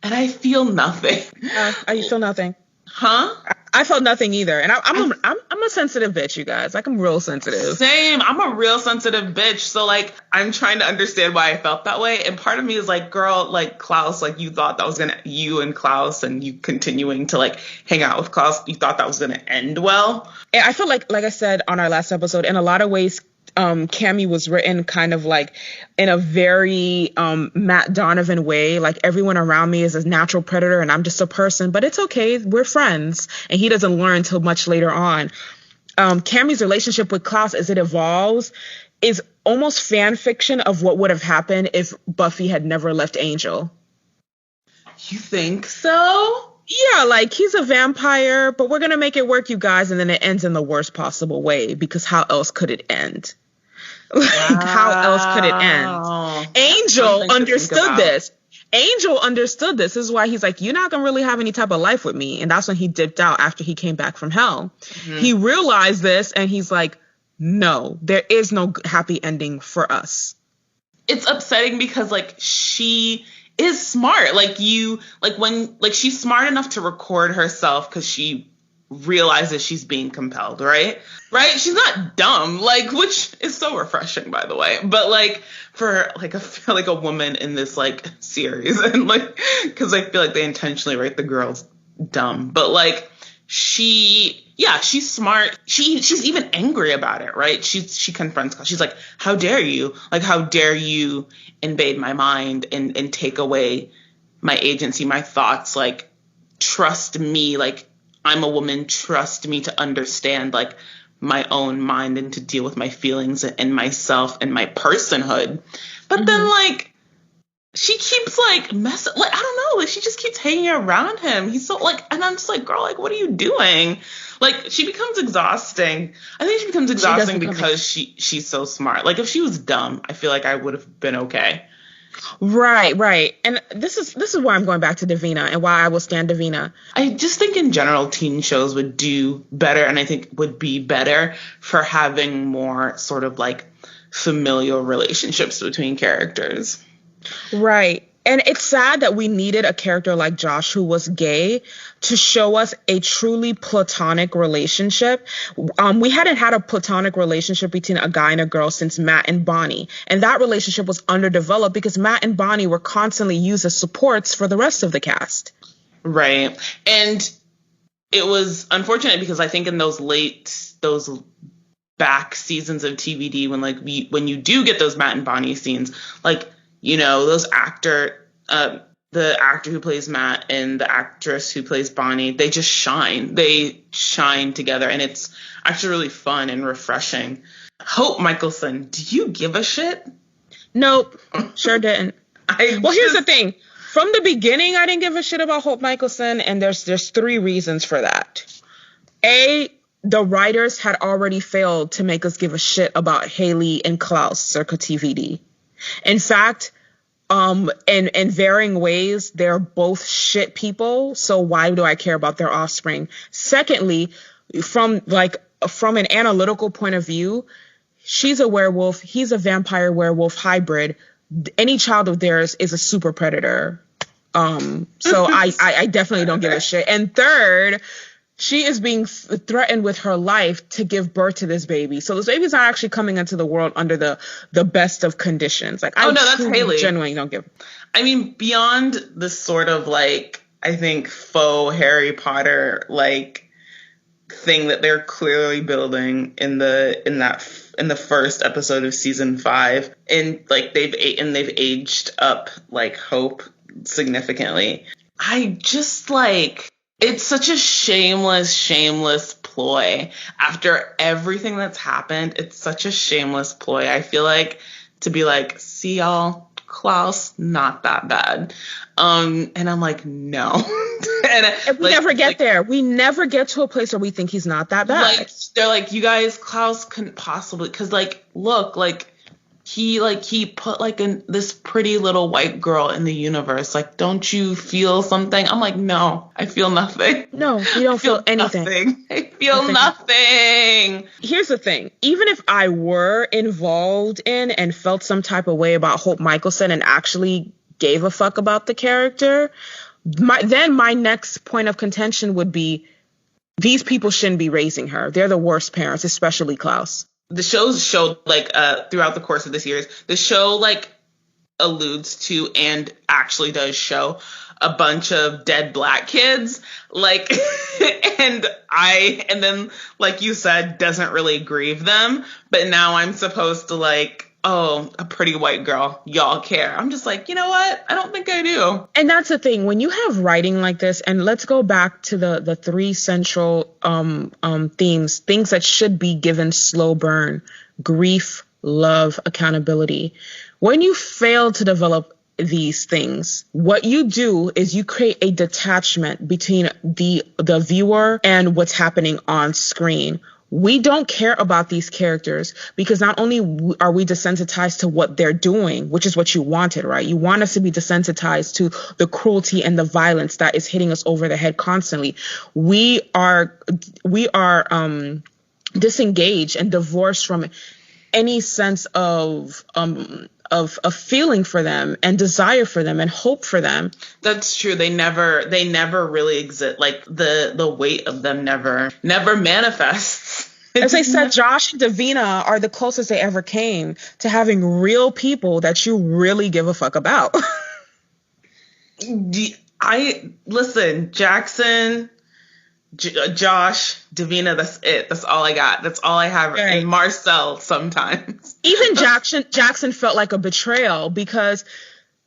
Speaker 2: and I feel nothing.
Speaker 1: You feel nothing?
Speaker 2: Huh?
Speaker 1: I felt nothing either, and I'm a sensitive bitch, you guys. Like, I'm real sensitive.
Speaker 2: Same. I'm a real sensitive bitch. So, like, I'm trying to understand why I felt that way, and part of me is like, girl, like, Klaus, like, you thought that was you and Klaus and you continuing to, like, hang out with Klaus, you thought that was gonna end well.
Speaker 1: And I feel like I said on our last episode, in a lot of ways, Cammie was written kind of like in a very Matt Donovan way. Like, everyone around me is a natural predator and I'm just a person, but it's okay. We're friends. And he doesn't learn until much later on. Cammie's relationship with Klaus as it evolves is almost fan fiction of what would have happened if Buffy had never left Angel.
Speaker 2: You think so?
Speaker 1: Yeah, like, he's a vampire, but we're going to make it work, you guys. And then it ends in the worst possible way, because how else could it end? Like, how else could it end? Angel understood this. Angel understood this. This is why he's like, you're not going to really have any type of life with me. And that's when he dipped out after he came back from hell. Mm-hmm. He realized this and he's like, no, there is no happy ending for us.
Speaker 2: It's upsetting because, like, she is smart. Like, she's smart enough to record herself because she realizes she's being compelled, right? She's not dumb, like, which is so refreshing, by the way. But, like, for, like, I feel like a woman in this, like, series, and, like, because I feel like they intentionally write the girls dumb, but, like, she's smart. She's even angry about it, right? She confronts Klaus. She's like, how dare you? Like, how dare you invade my mind and take away my agency, my thoughts? Like, trust me. Like, I'm a woman. Trust me to understand, like, my own mind and to deal with my feelings and myself and my personhood. But then, like, she keeps like messing, like, I don't know, like she just keeps hanging around him. He's so like, and I'm just like, girl, like, what are you doing? Like, she becomes exhausting. I think she becomes exhausting because she's so smart. Like, if she was dumb, I feel like I would have been okay.
Speaker 1: Right. And this is why I'm going back to Davina and why I will stand Davina.
Speaker 2: I just think in general teen shows would do better, and I think would be better for having more sort of like familial relationships between characters. Right.
Speaker 1: And it's sad that we needed a character like Josh who was gay to show us a truly platonic relationship. We hadn't had a platonic relationship between a guy and a girl since Matt and Bonnie. And that relationship was underdeveloped because Matt and Bonnie were constantly used as supports for the rest of the cast.
Speaker 2: Right. And it was unfortunate because I think in those back seasons of TVD, when you do get those Matt and Bonnie scenes, like, you know, those the actor who plays Matt and the actress who plays Bonnie, they just shine. They shine together, and it's actually really fun and refreshing. Hope Michelson, do you give a shit?
Speaker 1: Nope, sure didn't. Here's the thing. From the beginning, I didn't give a shit about Hope Michelson, and there's 3 reasons for that. A, the writers had already failed to make us give a shit about Haley and Klaus circa TVD. In fact, in varying ways, they're both shit people. So why do I care about their offspring? Secondly, from an analytical point of view, she's a werewolf. He's a vampire werewolf hybrid. Any child of theirs is a super predator. So I definitely don't give a shit. And third, she is being threatened with her life to give birth to this baby. So this baby's not actually coming into the world under the best of conditions. Like,
Speaker 2: that's Haley.
Speaker 1: Genuinely don't give.
Speaker 2: I mean, beyond the sort of like, I think faux Harry Potter like thing that they're clearly building in the first episode of season 5, and like they've aged up like Hope significantly. I just like. It's such a shameless ploy. After everything that's happened, it's such a shameless ploy. I feel like to be like, see y'all, Klaus, not that bad. And I'm like, no.
Speaker 1: And we never get there. We never get to a place where we think he's not that bad.
Speaker 2: Like, they're like, you guys, Klaus couldn't possibly, because like, look, like, he put like this pretty little white girl in the universe. Like, don't you feel something? I'm like, no, I feel nothing.
Speaker 1: No, you don't feel anything.
Speaker 2: Nothing. I feel nothing.
Speaker 1: Here's the thing. Even if I were involved in and felt some type of way about Hope Michelson and actually gave a fuck about the character, my next point of contention would be these people shouldn't be raising her. They're the worst parents, especially Klaus.
Speaker 2: The show's showed like throughout the course of the series, the show like alludes to and actually does show a bunch of dead black kids, like, and then like you said, doesn't really grieve them, but now I'm supposed to like, oh, a pretty white girl, y'all care. I'm just like, you know what? I don't think I do.
Speaker 1: And that's the thing. When you have writing like this, and let's go back to the 3 central themes, things that should be given slow burn: grief, love, accountability. When you fail to develop these things, what you do is you create a detachment between the viewer and what's happening on screen. We don't care about these characters because not only are we desensitized to what they're doing, which is what you wanted, right? You want us to be desensitized to the cruelty and the violence that is hitting us over the head constantly. We are disengaged and divorced from any sense of feeling for them and desire for them and hope for them.
Speaker 2: That's true. They never really exist. Like the weight of them never manifests.
Speaker 1: As I said, Josh and Davina are the closest they ever came to having real people that you really give a fuck about.
Speaker 2: Listen, Jackson, Josh, Davina, that's it. That's all I got. That's all I have. Right. And Marcel sometimes.
Speaker 1: Even Jackson felt like a betrayal because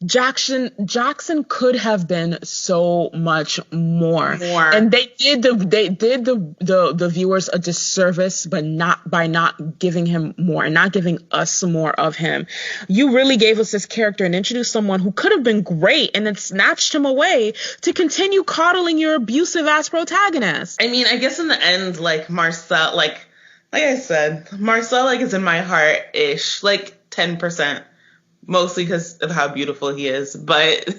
Speaker 1: Jackson could have been so much more. And they did the viewers a disservice, but not by not giving him more and not giving us more of him. You really gave us this character and introduced someone who could have been great and then snatched him away to continue coddling your abusive ass protagonist.
Speaker 2: I mean, I guess in the end, like Marcel, like I said, Marcel like is in my heart ish, like 10%. Mostly because of how beautiful he is, but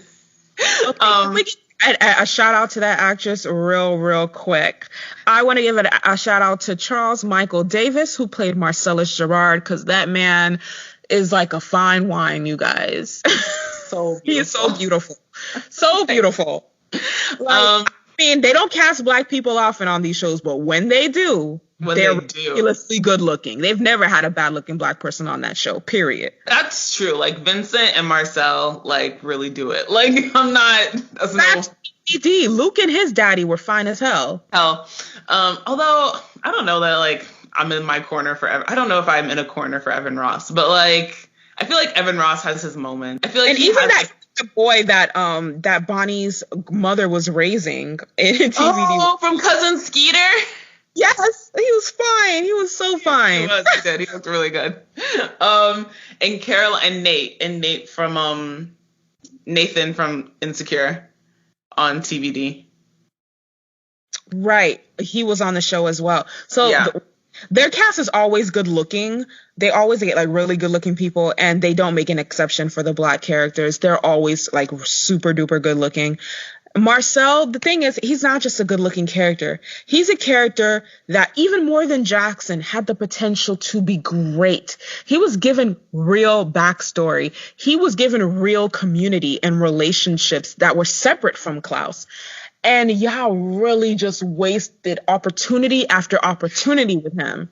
Speaker 1: a shout out to that actress real quick. I want to give a shout out to Charles Michael Davis, who played Marcellus Gerard, because that man is like a fine wine, you guys.
Speaker 2: So
Speaker 1: he is so beautiful, so beautiful. I mean, they don't cast black people often on these shows, but when they do, they're ridiculously good looking. They've never had a bad looking black person on that show, period.
Speaker 2: That's true. Like Vincent and Marcel, like really do it. Like I'm not.
Speaker 1: That's ED. Luke and his daddy were fine as hell.
Speaker 2: Although I don't know that like I'm in my corner forever. I don't know if I'm in a corner for Evan Ross, but like I feel like Evan Ross has his moment. I feel like
Speaker 1: and even that boy that Bonnie's mother was raising in TVD.
Speaker 2: Oh, from Cousin Skeeter.
Speaker 1: Yes, he was fine. He was so fine.
Speaker 2: He did. He looked really good. And Carol and Nate from Nathan from Insecure on TVD.
Speaker 1: Right. He was on the show as well. So their cast is always good looking. They always get like really good looking people, and they don't make an exception for the black characters. They're always like super duper good looking. Marcel, the thing is, he's not just a good-looking character. He's a character that, even more than Jackson, had the potential to be great. He was given real backstory. He was given real community and relationships that were separate from Klaus. And y'all really just wasted opportunity after opportunity with him.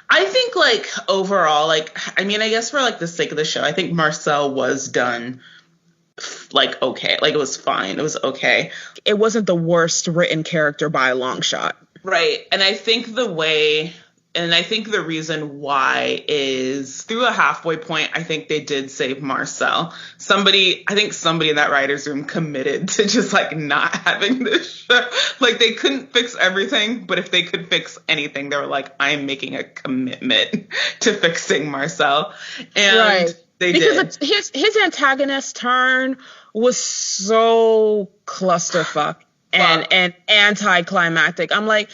Speaker 2: I think, like, overall, like, I mean, I guess for, like, the sake of the show, I think Marcel was done like okay, like it was fine, it was okay.
Speaker 1: It wasn't the worst written character by a long shot,
Speaker 2: right? And I think the reason why is through a halfway point. I think they did save Marcel. I think somebody in that writer's room committed to just like not having this show. Like they couldn't fix everything, but if they could fix anything, they were like, I am making a commitment to fixing Marcel. And
Speaker 1: right. Because his antagonist turn was so clusterfuck and anticlimactic. I'm like,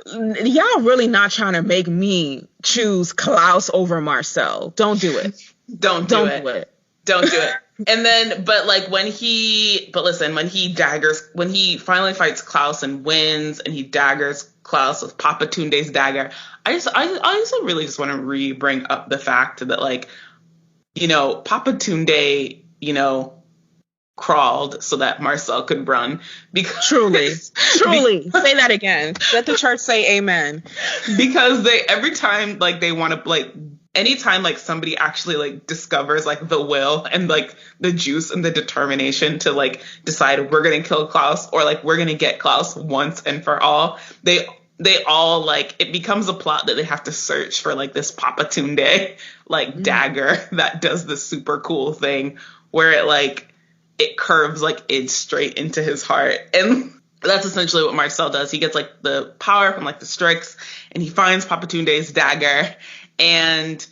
Speaker 1: y'all really not trying to make me choose Klaus over Marcel. Don't do it.
Speaker 2: Don't do it. And then, when he finally fights Klaus and wins, and he daggers Klaus with Papa Tunde's dagger, I also really just want to bring up the fact that, like, you know, Papa Tunde, you know, crawled so that Marcel could run. Because
Speaker 1: truly say that again. Let the church say amen.
Speaker 2: Because every time like they want to like anytime like somebody actually like discovers like the will and like the juice and the determination to like decide we're gonna kill Klaus or like we're gonna get Klaus once and for all, they all like it becomes a plot that they have to search for like this Papa Tunde like dagger that does this super cool thing where it curves like it straight into his heart. And that's essentially what Marcel does. He gets like the power from like the Strix and he finds Papa Tunde's dagger. And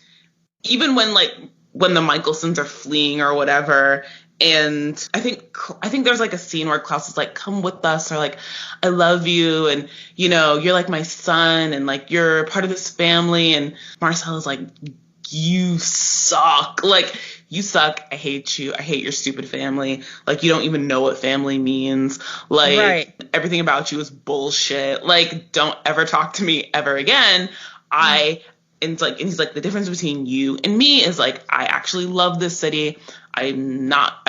Speaker 2: even when the Michelsons are fleeing or whatever, and I think there's like a scene where Klaus is like, come with us, or like, I love you, and you know, you're like my son, and like you're part of this family, and Marcel is like, you suck. Like, you suck. I hate you. I hate your stupid family. Like, you don't even know what family means. Like, right. Everything about you is bullshit. Like, don't ever talk to me ever again. And he's like, the difference between you and me is like, I actually love this city. I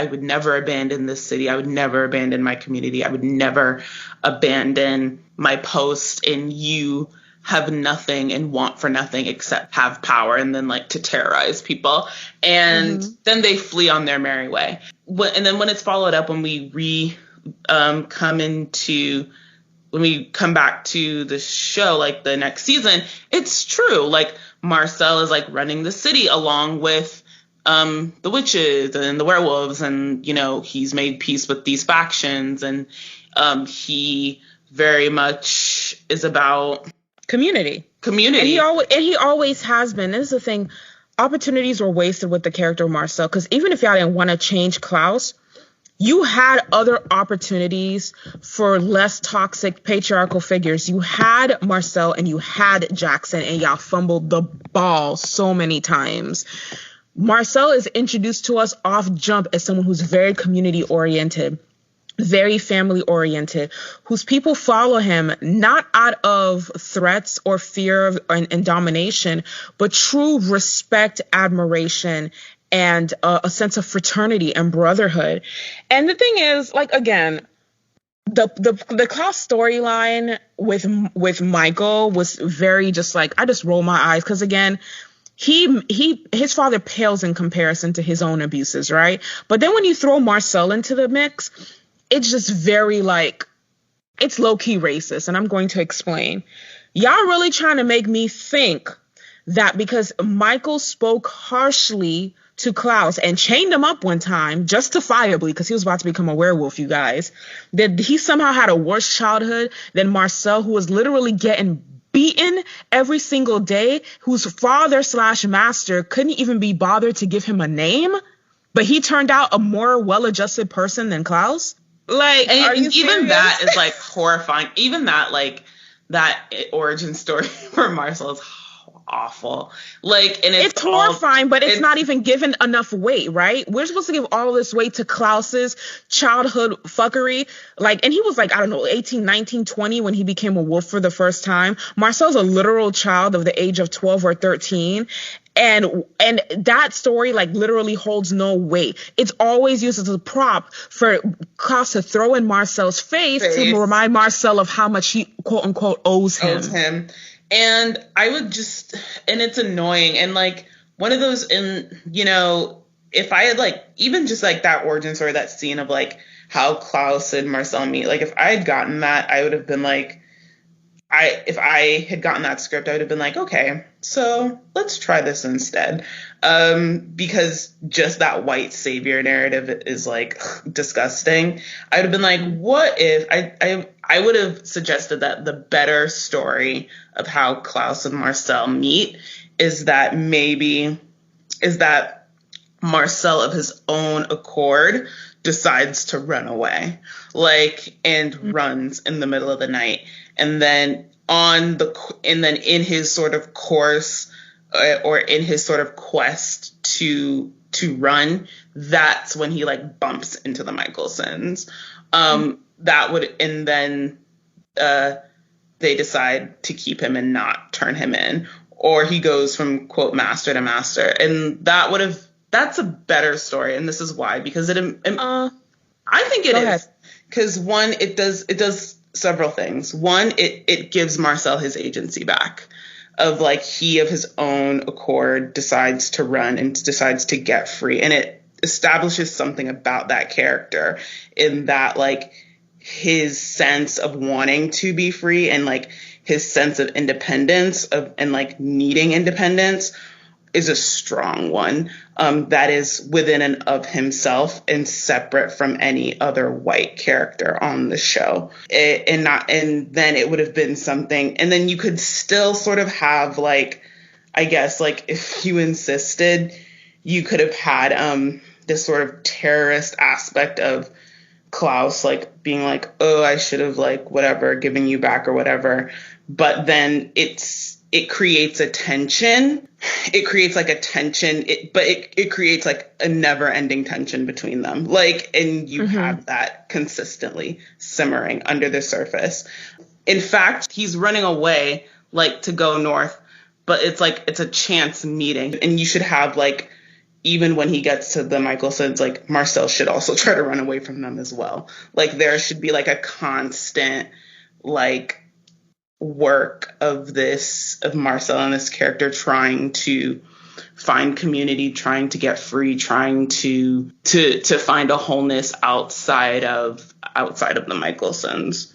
Speaker 2: would never abandon this city. I would never abandon my community. I would never abandon my post, and you have nothing and want for nothing except have power and then like to terrorize people. And then they flee on their merry way. And then when it's followed up, when we come back to the show, like the next season, it's true. Like Marcel is like running the city along with the witches and the werewolves, and, you know, he's made peace with these factions, and he very much is about
Speaker 1: community. And he always has been. This is the thing. Opportunities were wasted with the character of Marcel, because even if y'all didn't want to change Klaus, you had other opportunities for less toxic patriarchal figures. You had Marcel and you had Jackson, and y'all fumbled the ball so many times. Marcel is introduced to us off jump as someone who's very community oriented, very family oriented, whose people follow him not out of threats or fear and domination, but true respect, admiration, and a sense of fraternity and brotherhood. And the thing is, like, again, the Klaus storyline with Michael was very just like, I just roll my eyes, because again, his father pales in comparison to his own abuses, right? But then when you throw Marcel into the mix, it's just very like, it's low-key racist, and I'm going to explain. Y'all really trying to make me think that because Michael spoke harshly to Klaus and chained him up one time, justifiably, because he was about to become a werewolf, you guys, that he somehow had a worse childhood than Marcel, who was literally getting beaten every single day, whose father/master couldn't even be bothered to give him a name, but he turned out a more well-adjusted person than Klaus. Like,
Speaker 2: and even that is like horrifying. Even that, like, that origin story for Marcel is awful. Like, and it's
Speaker 1: horrifying, but it's not even given enough weight, right? We're supposed to give all this weight to Klaus's childhood fuckery. Like, and he was like, I don't know, 18, 19, 20 when he became a wolf for the first time. Marcel's a literal child of the age of 12 or 13. And that story, like, literally holds no weight. It's always used as a prop for Klaus to throw in Marcel's face to remind Marcel of how much he, quote unquote, owes him.
Speaker 2: And I would just, and it's annoying. And like, one of those, in, you know, if I had like, even just like that origin story, that scene of like how Klaus and Marcel meet, like if I had gotten that, I would have been like, if I had gotten that script, I would have been like, okay, so let's try this instead. Because just that white savior narrative is like disgusting. I would have been like, what if I would have suggested that the better story of how Klaus and Marcel meet is that Marcel of his own accord decides to run away, like, and runs in the middle of the night. And then in his sort of course or in his sort of quest to run, that's when he like bumps into the Michaelsons. They decide to keep him and not turn him in, or he goes from quote master to master, and that's a better story. And this is why, because I think it is, because one, it does several things. One, it gives Marcel his agency back, of like, he of his own accord decides to run and decides to get free, and it establishes something about that character, in that like his sense of wanting to be free and like his sense of independence and like needing independence is a strong one, that is within and of himself and separate from any other white character on the show. And then it would have been something, and then you could still sort of have like, I guess, like, if you insisted, you could have had this sort of terrorist aspect of Klaus, like, being like, oh, I should have, like, whatever, given you back or whatever. But then it creates a tension. It creates like a tension, but it creates like a never ending tension between them. Like, and you have that consistently simmering under the surface. In fact, he's running away, like, to go north, but it's like, it's a chance meeting. And you should have, like, even when he gets to the Michaelsons, like, Marcel should also try to run away from them as well. Like, there should be like a constant, like, work of Marcel and this character trying to find community, trying to get free, trying to find a wholeness outside of the Michaelsons.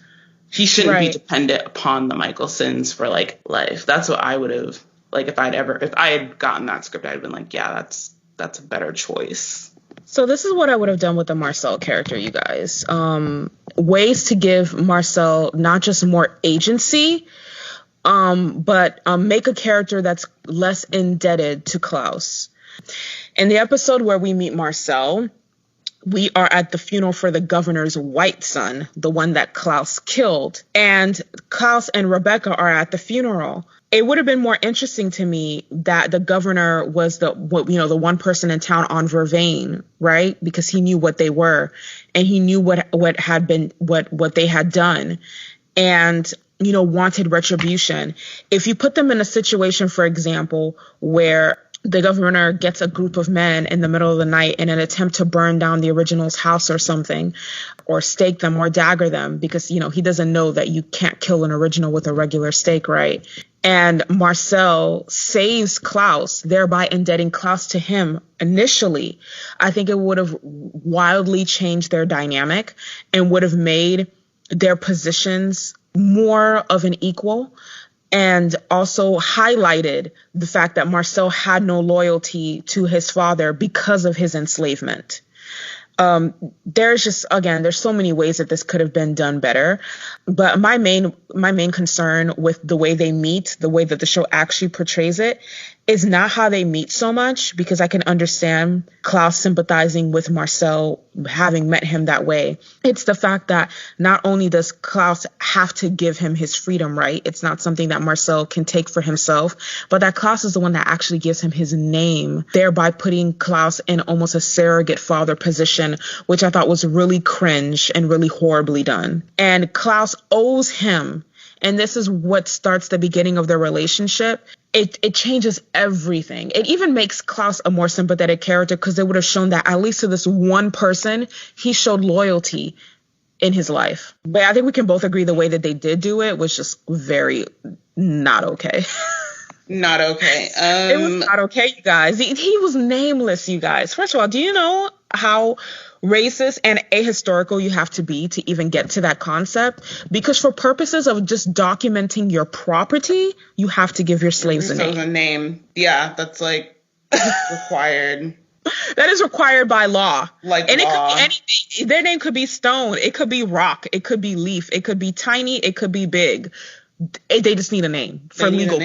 Speaker 2: He shouldn't be dependent upon the Michaelsons for like life. That's what I would have, like, if I had gotten that script, I'd have been like, yeah, that's a better choice.
Speaker 1: So this is what I would have done with the Marcel character, you guys. Ways to give Marcel not just more agency, but make a character that's less indebted to Klaus. In the episode where we meet Marcel, we are at the funeral for the governor's white son, the one that Klaus killed. And Klaus and Rebecca are at the funeral. It would have been more interesting to me that the governor was the one person in town on Vervain, right? Because he knew what they were, and he knew what they had done, and wanted retribution. If you put them in a situation, for example, where the governor gets a group of men in the middle of the night in an attempt to burn down the original's house or something, or stake them or dagger them, because, he doesn't know that you can't kill an original with a regular stake, right? And Marcel saves Klaus, thereby indebting Klaus to him initially. I think it would have wildly changed their dynamic and would have made their positions more of an equal, and also highlighted the fact that Marcel had no loyalty to his father because of his enslavement. There's so many ways that this could have been done better. But my main concern with the way they meet, the way that the show actually portrays it, is not how they meet so much, because I can understand Klaus sympathizing with Marcel, having met him that way. It's the fact that not only does Klaus have to give him his freedom, right? It's not something that Marcel can take for himself, but that Klaus is the one that actually gives him his name, thereby putting Klaus in almost a surrogate father position, which I thought was really cringe and really horribly done. And Klaus owes him. And this is what starts the beginning of their relationship. It changes everything. It even makes Klaus a more sympathetic character, because it would have shown that at least to this one person, he showed loyalty in his life. But I think we can both agree the way that they did do it was just very not okay.
Speaker 2: Not okay.
Speaker 1: It was not okay, you guys. He was nameless, you guys. First of all, do you know how racist and ahistorical you have to be to even get to that concept? Because for purposes of just documenting your property, you have to give your slaves a name.
Speaker 2: Yeah, that's required.
Speaker 1: That is required by law.
Speaker 2: And
Speaker 1: law. It could be anything. Their name could be stone. It could be rock. It could be leaf. It could be tiny. It could be big. They just need a name for legal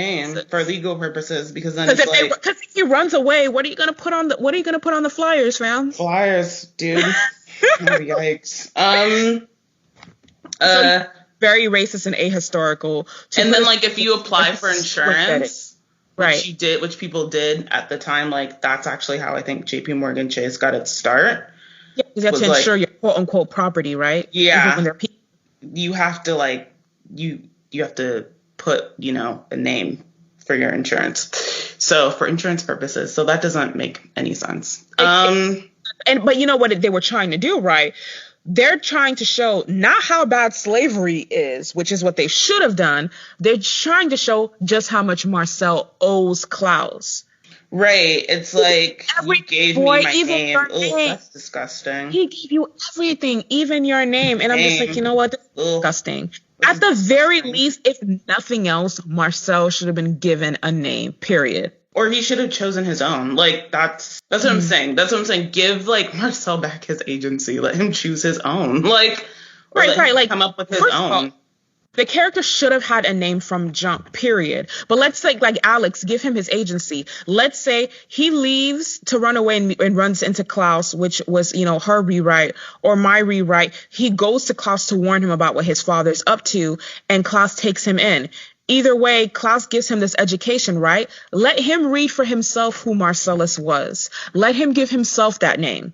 Speaker 2: purposes, because then
Speaker 1: because if he runs away, what are you gonna put on the flyers, fam?
Speaker 2: Flyers, dude. Yikes.
Speaker 1: So very racist and ahistorical.
Speaker 2: And then if you apply for insurance,
Speaker 1: right,
Speaker 2: which people did at the time, that's actually how I think JP Morgan Chase got its start.
Speaker 1: Yeah, because you have to insure your quote unquote property, right?
Speaker 2: Yeah. You have to you have to put, a name for your insurance. So for insurance purposes. So that doesn't make any sense.
Speaker 1: But you know what they were trying to do, right? They're trying to show not how bad slavery is, which is what they should have done. They're trying to show just how much Marcel owes Klaus.
Speaker 2: Right. It's you gave me my name. Oh, that's disgusting.
Speaker 1: He gave you everything, even your name. And I'm just you know what? That's disgusting. At the very least, if nothing else, Marcel should have been given a name, period.
Speaker 2: Or he should have chosen his own. That's what I'm saying. That's what I'm saying. Give Marcel back his agency. Let him choose his own. Right. Come up with his own. The character should have had a name from jump, period. But let's say, Alex, give him his agency. Let's say he leaves to run away and runs into Klaus, which was, her rewrite or my rewrite. He goes to Klaus to warn him about what his father's up to, and Klaus takes him in. Either way, Klaus gives him this education, right? Let him read for himself who Marcellus was. Let him give himself that name.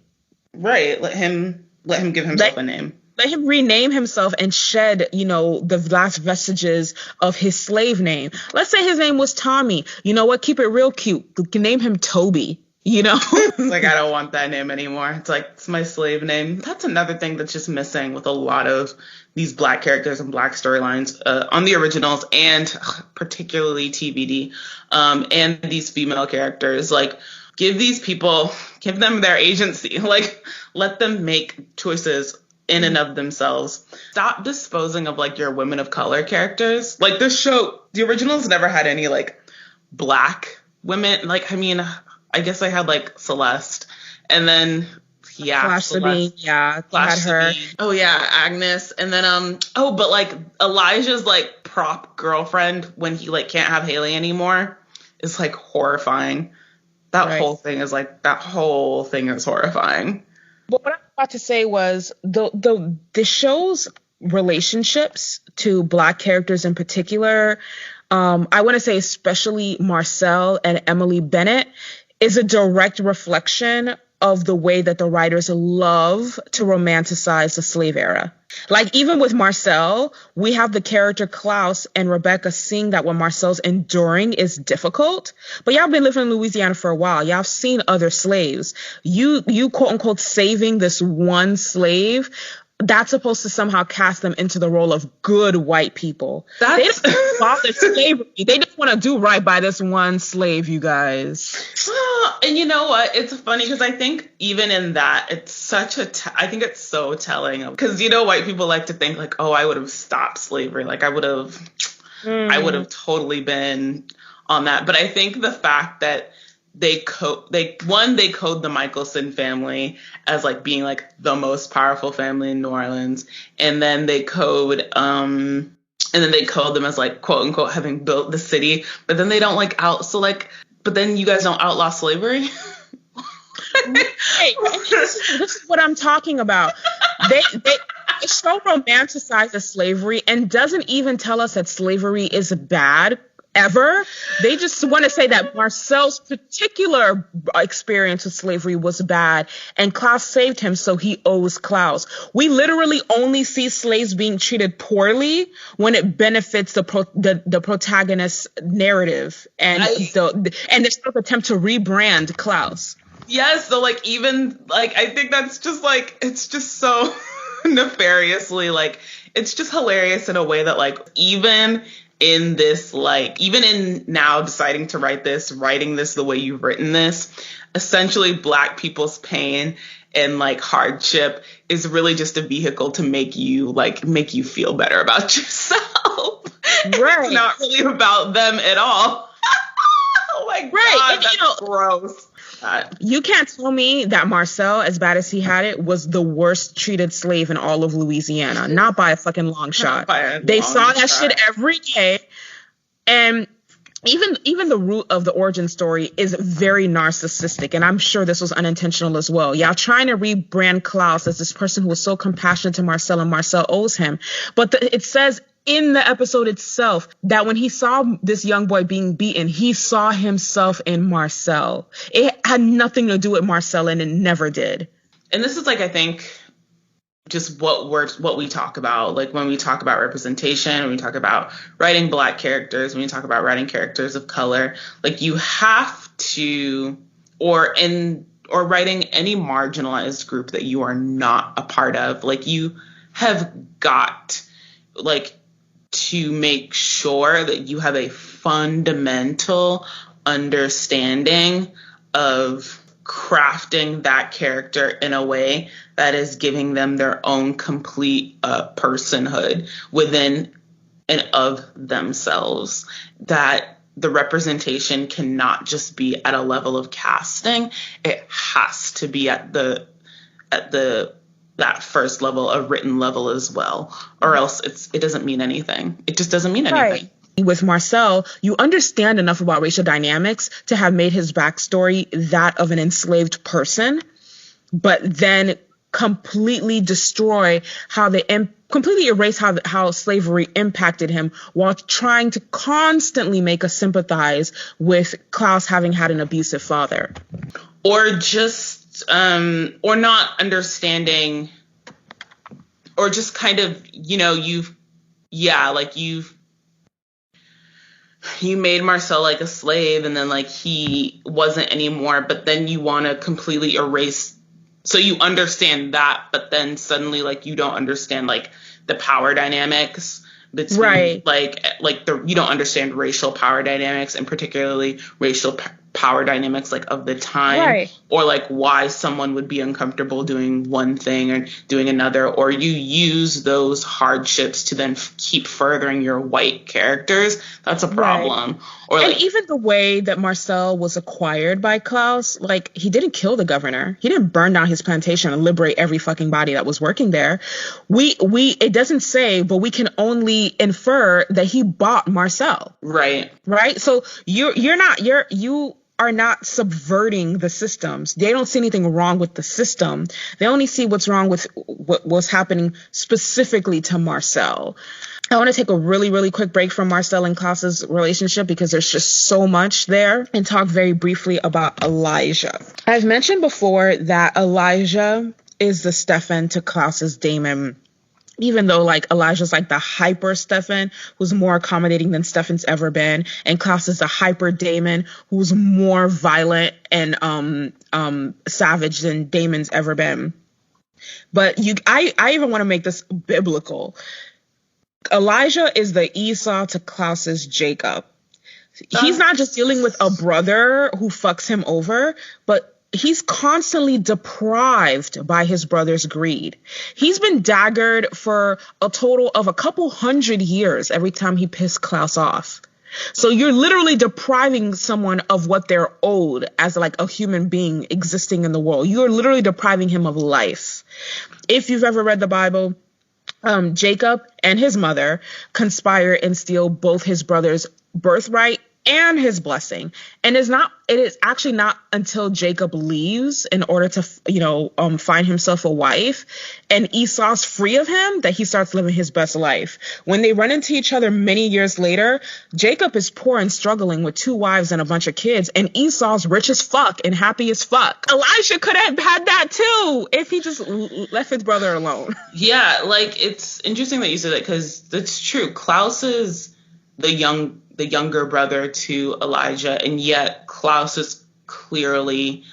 Speaker 2: Right. Let him give himself a name.
Speaker 1: Let him rename himself and shed, the last vestiges of his slave name. Let's say his name was Tommy. You know what? Keep it real cute. Name him Toby.
Speaker 2: It's I don't want that name anymore. It's my slave name. That's another thing that's just missing with a lot of these Black characters and Black storylines on the originals, and particularly TBD, and these female characters. Give them their agency. Let them make choices in and of themselves. Stop disposing of your women of color characters. This show, the originals never had any Black women. I guess I had like Celeste, and then
Speaker 1: Flash Sabine, yeah,
Speaker 2: Flash
Speaker 1: had her.
Speaker 2: Sabine. Oh yeah, Agnes, and then but like Elijah's like prop girlfriend when he like can't have Haley anymore is like horrifying. That whole thing is horrifying.
Speaker 1: But what I was about to say was the show's relationships to Black characters in particular, I want to say especially Marcel and Emily Bennett, is a direct reflection of the way that the writers love to romanticize the slave era. Like, even with Marcel, we have the character Klaus and Rebecca seeing that what Marcel's enduring is difficult. But y'all been living in Louisiana for a while. Y'all have seen other slaves. You quote unquote saving this one slave, that's supposed to somehow cast them into the role of good white people. They don't bother slavery. They just want to do right by this one slave, you guys.
Speaker 2: And you know what? It's funny because I think even in that, it's such I think it's so telling. Because, you know, white people like to think like, oh, I would have stopped slavery. Like I would have totally been on that. But I think the fact that they code the Michelson family as like being like the most powerful family in New Orleans, and then they code them as like quote unquote having built the city, but then they don't like but then you guys don't outlaw slavery.
Speaker 1: Hey, this is what I'm talking about. They so romanticize slavery and doesn't even tell us that slavery is bad ever. They just want to say that Marcel's particular experience with slavery was bad and Klaus saved him, so he owes Klaus. We literally only see slaves being treated poorly when it benefits the protagonist's narrative and the sort of attempt to rebrand Klaus.
Speaker 2: Yes, so like even like I think that's just like it's just so nefariously like it's just hilarious in a way that like even in this, like, even in now deciding to writing this the way you've written this, essentially Black people's pain and like hardship is really just a vehicle to make you feel better about yourself. Right. It's not really about them at all. Oh my God, and, that's gross.
Speaker 1: You can't tell me that Marcel, as bad as he had it, was the worst treated slave in all of Louisiana. Not by a fucking long shot. They saw that shit every day. And even the root of the origin story is very narcissistic. And I'm sure this was unintentional as well. Y'all trying to rebrand Klaus as this person who was so compassionate to Marcel and Marcel owes him. But it says in the episode itself that when he saw this young boy being beaten, he saw himself in Marcel. It had nothing to do with Marcel, and it never did.
Speaker 2: And this is like, I think, just what we talk about, like when we talk about representation, when we talk about writing Black characters, when we talk about writing characters of color, like you have to, or writing any marginalized group that you are not a part of, like you have got, like, to make sure that you have a fundamental understanding of crafting that character in a way that is giving them their own complete personhood within and of themselves. That the representation cannot just be at a level of casting. It has to be at that first level, a written level as well, or else it doesn't mean anything. It just doesn't mean anything.
Speaker 1: Right. With Marcel, you understand enough about racial dynamics to have made his backstory that of an enslaved person, but then completely destroy completely erase how slavery impacted him while trying to constantly make us sympathize with Klaus having had an abusive father.
Speaker 2: Or just or not understanding, or just kind of, you made Marcel like a slave and then like he wasn't anymore, but then you want to completely erase, so you understand that, but then suddenly like you don't understand like the power dynamics between, right, like you don't understand racial power dynamics, and particularly racial power dynamics like of the time,
Speaker 1: Right.
Speaker 2: or like why someone would be uncomfortable doing one thing or doing another, or you use those hardships to then keep furthering your white characters, that's a problem.
Speaker 1: Right.
Speaker 2: Or
Speaker 1: And
Speaker 2: like,
Speaker 1: even the way that Marcel was acquired by Klaus, like he didn't kill the governor. He didn't burn down his plantation and liberate every fucking body that was working there. It doesn't say, but we can only infer that he bought Marcel.
Speaker 2: right.
Speaker 1: Right? So you are not subverting the systems. They don't see anything wrong with the system. They only see what's wrong with what was happening specifically to Marcel. I want to take a really, really quick break from Marcel and Klaus's relationship because there's just so much there, and talk very briefly about Elijah. I've mentioned before that Elijah is the Stefan to Klaus's Damon. Even though like Elijah's like the hyper Stefan, who's more accommodating than Stefan's ever been, and Klaus is the hyper Damon, who's more violent and savage than Damon's ever been. But I even want to make this biblical. Elijah is the Esau to Klaus's Jacob. He's not just dealing with a brother who fucks him over, but he's constantly deprived by his brother's greed. He's been daggered for a total of a couple hundred years every time he pissed Klaus off. So you're literally depriving someone of what they're owed as like a human being existing in the world. You're literally depriving him of life. If you've ever read the Bible, Jacob and his mother conspire and steal both his brother's birthright and his blessing. And it is actually not until Jacob leaves in order to, find himself a wife and Esau's free of him that he starts living his best life. When they run into each other many years later, Jacob is poor and struggling with 2 wives and a bunch of kids, and Esau's rich as fuck and happy as fuck. Elijah could have had that too if he just left his brother alone.
Speaker 2: Yeah, like it's interesting that you said that because that's true. Klaus is the younger brother to Elijah, and yet Klaus is clearly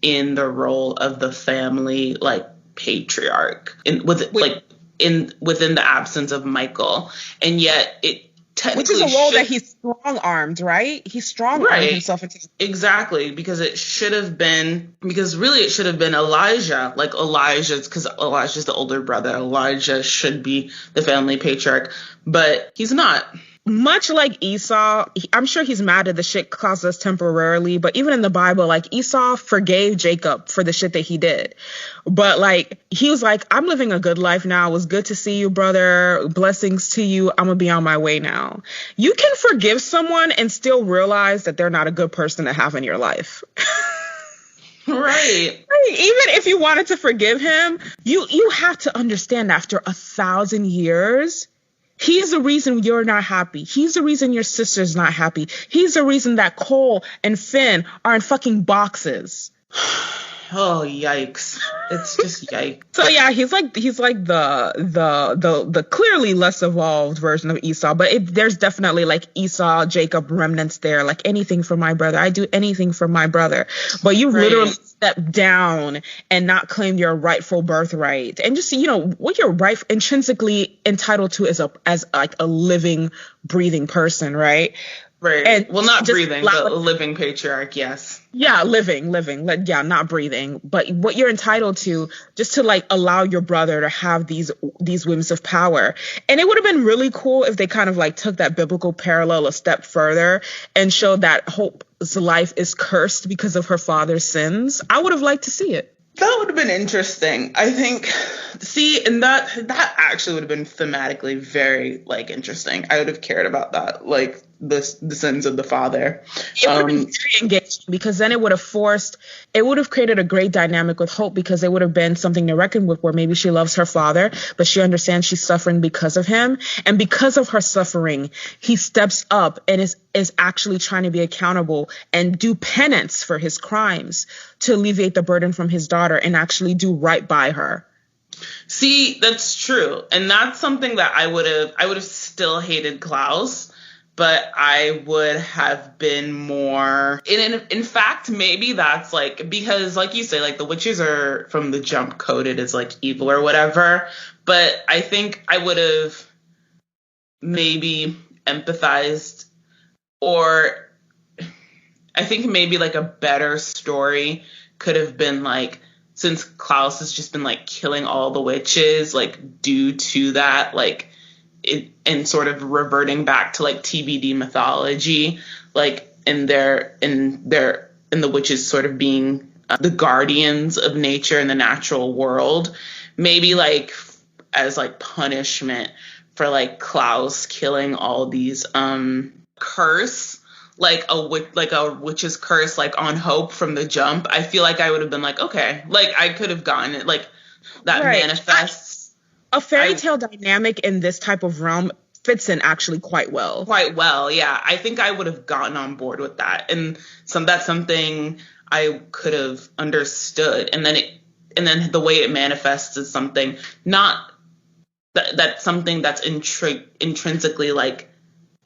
Speaker 2: in the role of the family like patriarch within the absence of Michael, and yet it technically
Speaker 1: which is a role that he's strong-armed, right? He's strong-armed himself into
Speaker 2: exactly because it should have been Elijah, like because Elijah's the older brother. Elijah should be the family patriarch, but he's not.
Speaker 1: Much like Esau, I'm sure he's mad at the shit Klaus does temporarily, but even in the Bible, like Esau forgave Jacob for the shit that he did. But like, he was like, I'm living a good life now. It was good to see you, brother. Blessings to you. I'm gonna be on my way now. You can forgive someone and still realize that they're not a good person to have in your life.
Speaker 2: Right.
Speaker 1: Even if you wanted to forgive him, you have to understand after 1,000 years, he's the reason you're not happy. He's the reason your sister's not happy. He's the reason that Cole and Finn are in fucking boxes.
Speaker 2: Oh, yikes. It's just yikes.
Speaker 1: So yeah, he's like the clearly less evolved version of Esau, but there's definitely like Esau, Jacob remnants there, like anything for my brother. I do anything for my brother. But you literally step down and not claim your rightful birthright. And just, what you're intrinsically entitled to as like a living, breathing person, right?
Speaker 2: Right.
Speaker 1: And
Speaker 2: well, not breathing, but a living patriarch, yes.
Speaker 1: Yeah, living. Yeah, not breathing. But what you're entitled to, just to like allow your brother to have these whims of power. And it would have been really cool if they kind of like took that biblical parallel a step further and showed that Hope's life is cursed because of her father's sins. I would have liked to see it.
Speaker 2: That would have been interesting. I think, and that actually would have been thematically very like interesting. I would have cared about that, like the sins of the father.
Speaker 1: It would have been very engaging because then it would have created a great dynamic with Hope because it would have been something to reckon with where maybe she loves her father, but she understands she's suffering because of him. And because of her suffering, he steps up and is actually trying to be accountable and do penance for his crimes to alleviate the burden from his daughter and actually do right by her.
Speaker 2: See, that's true. And that's something that I would have still hated Klaus, but I would have been more in fact, maybe that's like, because like you say, like the witches are from the jump coded as like evil or whatever. But I think I would have maybe empathized, or I think maybe like a better story could have been like, since Klaus has just been like killing all the witches, like due to that, like it, and sort of reverting back to like TBD mythology, like in the witches sort of being the guardians of nature and the natural world, maybe like as like punishment for like Klaus killing all these curse, like a witch's curse, like on Hope from the jump. I feel like I would have been like, okay, like I could have gotten it, like that manifests.
Speaker 1: A fairy tale dynamic in this type of realm fits in actually quite well.
Speaker 2: Quite well, yeah. I think I would have gotten on board with that, and that's something I could have understood. And then the way it manifests is something not that's something that's intrinsically like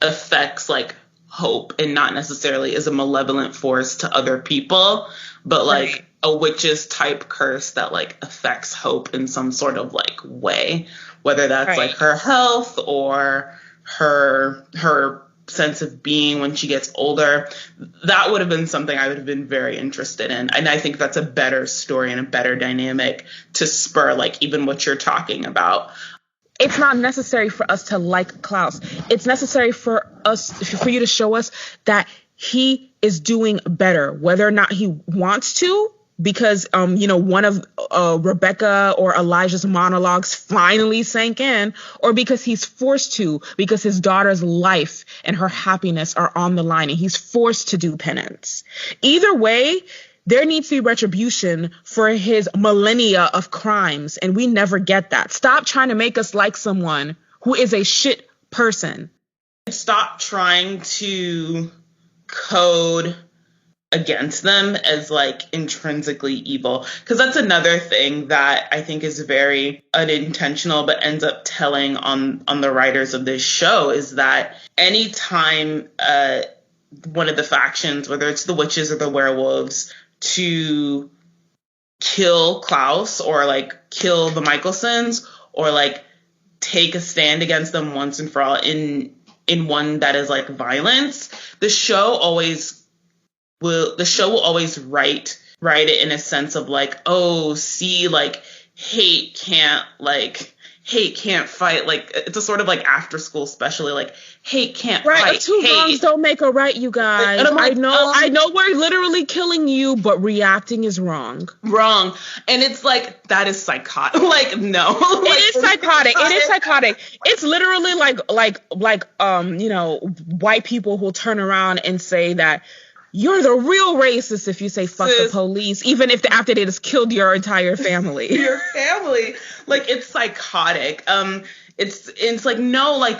Speaker 2: affects like Hope, and not necessarily is a malevolent force to other people, but like a witch's type curse that like affects Hope in some sort of like way, whether that's like her health or her sense of being when she gets older. That would have been something I would have been very interested in, and I think that's a better story and a better dynamic to spur like even what you're talking about.
Speaker 1: It's not necessary for us to like Klaus. It's necessary for you to show us that he is doing better, whether or not he wants to, because, one of Rebecca or Elijah's monologues finally sank in, or because he's forced to, because his daughter's life and her happiness are on the line and he's forced to do penance. Either way, there needs to be retribution for his millennia of crimes, and we never get that. Stop trying to make us like someone who is a shit person.
Speaker 2: Stop trying to code against them as like intrinsically evil, because that's another thing that I think is very unintentional but ends up telling on the writers of this show, is that anytime one of the factions, whether it's the witches or the werewolves, to kill Klaus or like kill the Michelsons or like take a stand against them once and for all in one that is like violence, the show will always write it in a sense of like, oh, see, like hate can't fight. Like it's a sort of like after school special, like hate can't fight.
Speaker 1: Two wrongs don't make a right, you guys. And like, I know we're literally killing you, but reacting is wrong.
Speaker 2: And it's like, that is psychotic. Like, no.
Speaker 1: It is psychotic. It's literally like white people who'll turn around and say that you're the real racist if you say fuck the police, even if after they just killed your entire family.
Speaker 2: Your family. Like, it's psychotic. It's like, no, like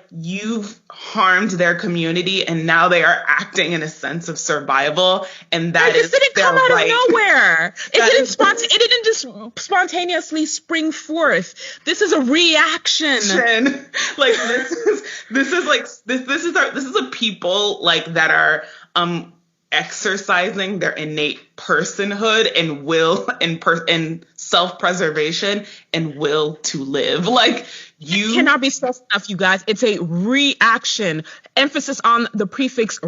Speaker 2: you've harmed their community and now they are acting in a sense of survival, and that is their right. This didn't come out of nowhere.
Speaker 1: It didn't just spontaneously spring forth. This is a reaction.
Speaker 2: Like this is a people like that are exercising their innate personhood and will and self-preservation and will to live. Like, you
Speaker 1: cannot be stressed enough, you guys. It's a reaction. Emphasis on the prefix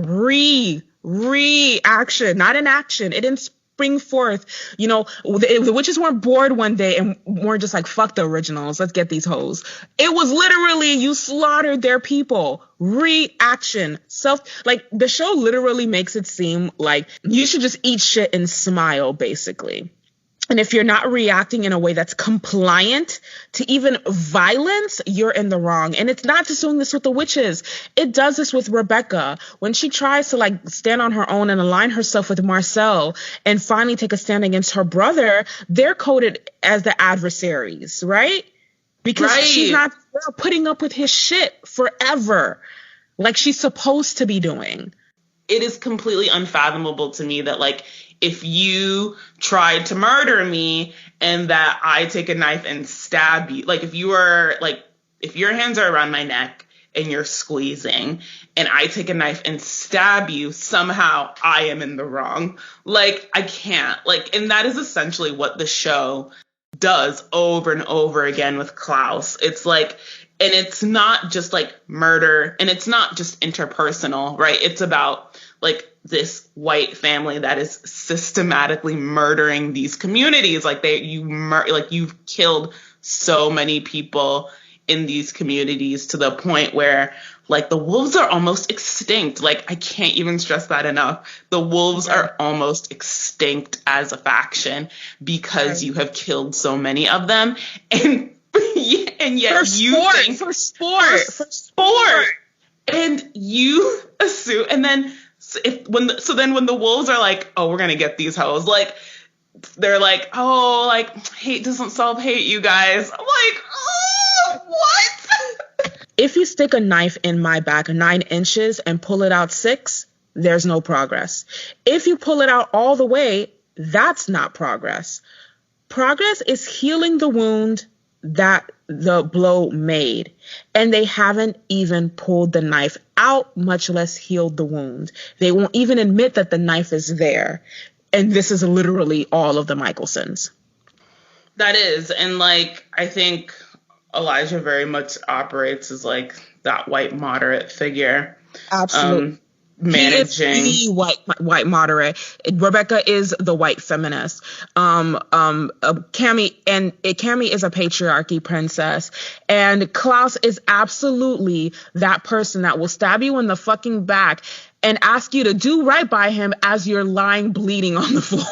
Speaker 1: reaction, not an action. It didn't spring forth. The witches weren't bored one day and weren't just like, fuck the originals, let's get these hoes. It was literally, you slaughtered their people. Reaction. The show literally makes it seem like you should just eat shit and smile, basically. And if you're not reacting in a way that's compliant to even violence, you're in the wrong. And it's not just doing this with the witches. It does this with Rebecca. When she tries to stand on her own and align herself with Marcel and finally take a stand against her brother, they're coded as the adversaries, right? Because she's not putting up with his shit forever like she's supposed to be doing.
Speaker 2: It is completely unfathomable to me that if you tried to murder me and that I take a knife and stab you, if your hands are around my neck and you're squeezing and I take a knife and stab you, somehow I am in the wrong. I can't. And that is essentially what the show does over and over again with Klaus. It's and it's not just murder, and it's not just interpersonal, right? It's about this white family that is systematically murdering these communities. Like you've killed so many people in these communities to the point where like the wolves are almost extinct. Like I can't even stress that enough. The wolves are almost extinct as a faction because you have killed so many of them. And yet for sport. And you assume, and then when the wolves are like, oh, we're gonna get these hoes, like they're like, oh, like hate doesn't solve hate, you guys. I'm like, oh, what?
Speaker 1: If you stick a knife in my back 9 inches and pull it out 6, there's no progress. If you pull it out all the way, that's not progress. Progress is healing the wound that the blow made, and they haven't even pulled the knife out, much less healed the wound. They won't even admit that the knife is there. And this is literally all of the Michelsons.
Speaker 2: That is. And like, I think Elijah very much operates as like that white moderate figure.
Speaker 1: Absolutely.
Speaker 2: Managing.
Speaker 1: He is the white moderate. Rebecca is the white feminist. Cammy is a patriarchy princess, and Klaus is absolutely that person that will stab you in the fucking back and ask you to do right by him as you're lying bleeding on the floor.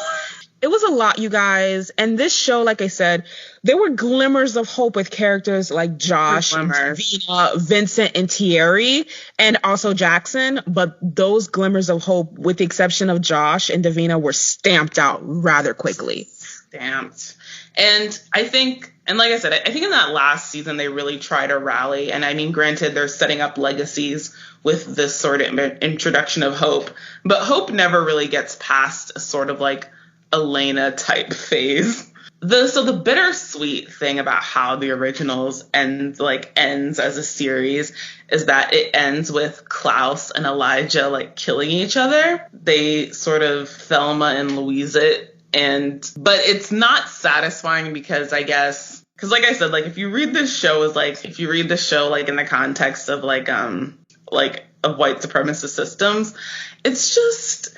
Speaker 1: It was a lot, you guys. And this show, like I said, there were glimmers of hope with characters like Josh, Davina, Vincent, and Thierry, and also Jackson. But those glimmers of hope, with the exception of Josh and Davina, were stamped out rather quickly.
Speaker 2: Stamped. And I think, and like I said, I think in that last season, they really try to rally. And I mean, granted, they're setting up legacies with this sort of introduction of hope. But hope never really gets past a sort of like Elena type phase. So the bittersweet thing about how the originals ends as a series is that it ends with Klaus and Elijah like killing each other. They sort of Thelma and Louise it, but it's not satisfying because I guess like I said, like if you read this show in the context of of white supremacist systems, it's just,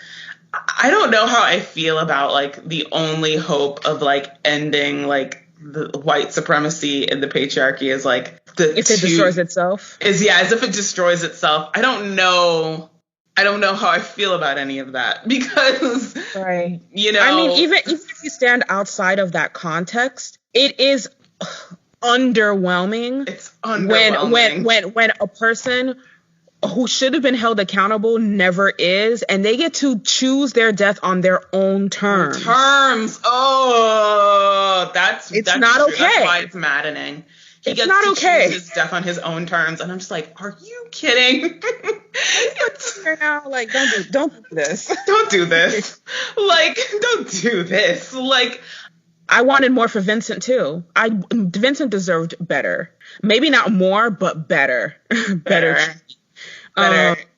Speaker 2: I don't know how I feel about like the only hope of like ending like the white supremacy and the patriarchy is like
Speaker 1: if it destroys itself.
Speaker 2: As if it destroys itself. I don't know how I feel about any of that because
Speaker 1: right. I mean, even if you stand outside of that context, it is underwhelming.
Speaker 2: It's underwhelming
Speaker 1: when a person who should have been held accountable never is, and they get to choose their death on their own terms.
Speaker 2: Oh, that's
Speaker 1: not
Speaker 2: true.
Speaker 1: okay.
Speaker 2: That's why it's maddening. He gets to choose his death on his own terms, and I'm just like, are you kidding?
Speaker 1: Now, like, don't do this.
Speaker 2: Don't do this. Like, don't do this. Like,
Speaker 1: I wanted more for Vincent too. Vincent deserved better. Maybe not more, but better. Better.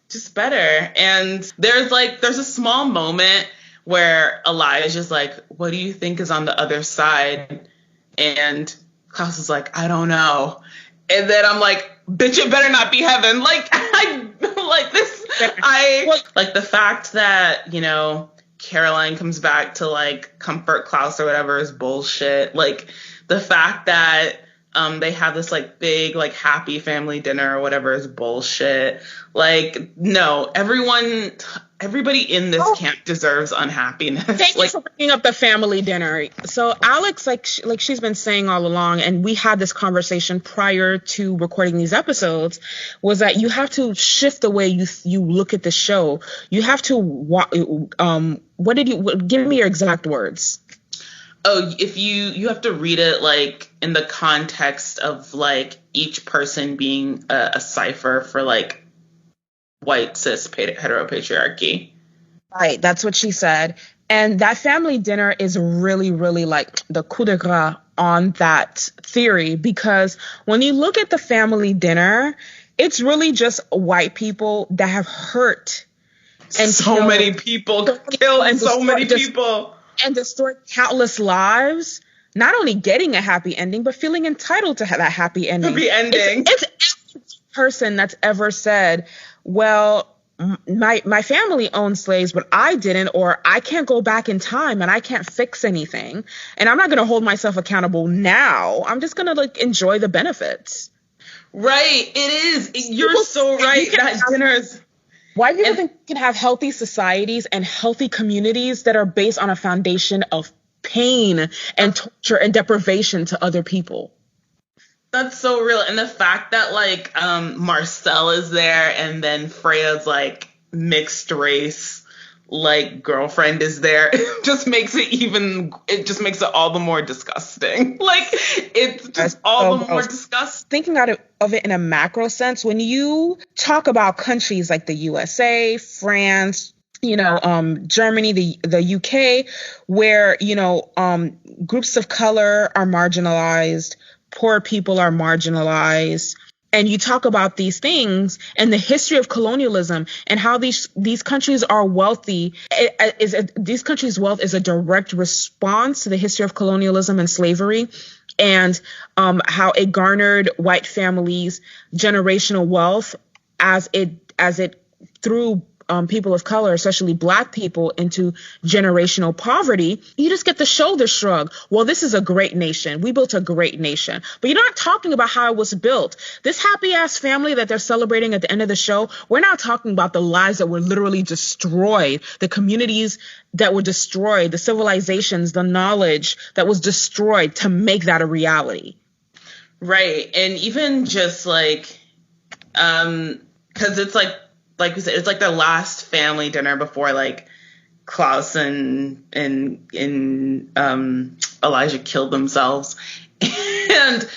Speaker 2: Just better. And there's a small moment where Elijah's like, what do you think is on the other side? And Klaus is like, I don't know. And then I'm like, bitch, it better not be heaven. Like, the fact that, Caroline comes back to like comfort Klaus or whatever is bullshit. Like the fact that they have this like big like happy family dinner or whatever is bullshit. Like, no, everybody in this camp deserves unhappiness.
Speaker 1: Thank you for bringing up the family dinner. So Alex, like she's been saying all along, and we had this conversation prior to recording these episodes, was that you have to shift the way you look at the show. You have to give me your exact words.
Speaker 2: Oh, if you have to read it like in the context of like each person being a cipher for like white cis heteropatriarchy.
Speaker 1: Right, that's what she said. And that family dinner is really, really like the coup de grace on that theory, because when you look at the family dinner, it's really just white people that have hurt and
Speaker 2: so many people, killed so many people.
Speaker 1: And destroyed countless lives, not only getting a happy ending, but feeling entitled to that happy ending.
Speaker 2: Happy ending.
Speaker 1: It's every person that's ever said, well, my family owned slaves, but I didn't, or I can't go back in time and I can't fix anything. And I'm not going to hold myself accountable now. I'm just going to like enjoy the benefits.
Speaker 2: Right. It is. You're so right. That dinners.
Speaker 1: Why people think we can have healthy societies and healthy communities that are based on a foundation of pain and torture and deprivation to other people.
Speaker 2: That's so real. And the fact that like Marcel is there and then Freya's like mixed race like girlfriend is there, it just makes it all the more disgusting. Like it's just all the more disgusting.
Speaker 1: Thinking of it in a macro sense, when you talk about countries like the USA, France, Germany, the UK, where, groups of color are marginalized, poor people are marginalized, and you talk about these things and the history of colonialism and how these countries are wealthy. These countries' wealth is a direct response to the history of colonialism and slavery, and how it garnered white families generational wealth as it threw people of color, especially Black people, into generational poverty. You just get the shoulder shrug. Well, this is a great nation. We built a great nation. But you're not talking about how it was built. This happy ass family that they're celebrating at the end of the show, we're not talking about the lives that were literally destroyed, the communities that were destroyed, the civilizations, the knowledge that was destroyed to make that a reality.
Speaker 2: Right. And even just like, because it's like we said, it's like the last family dinner before like Klaus and Elijah killed themselves, and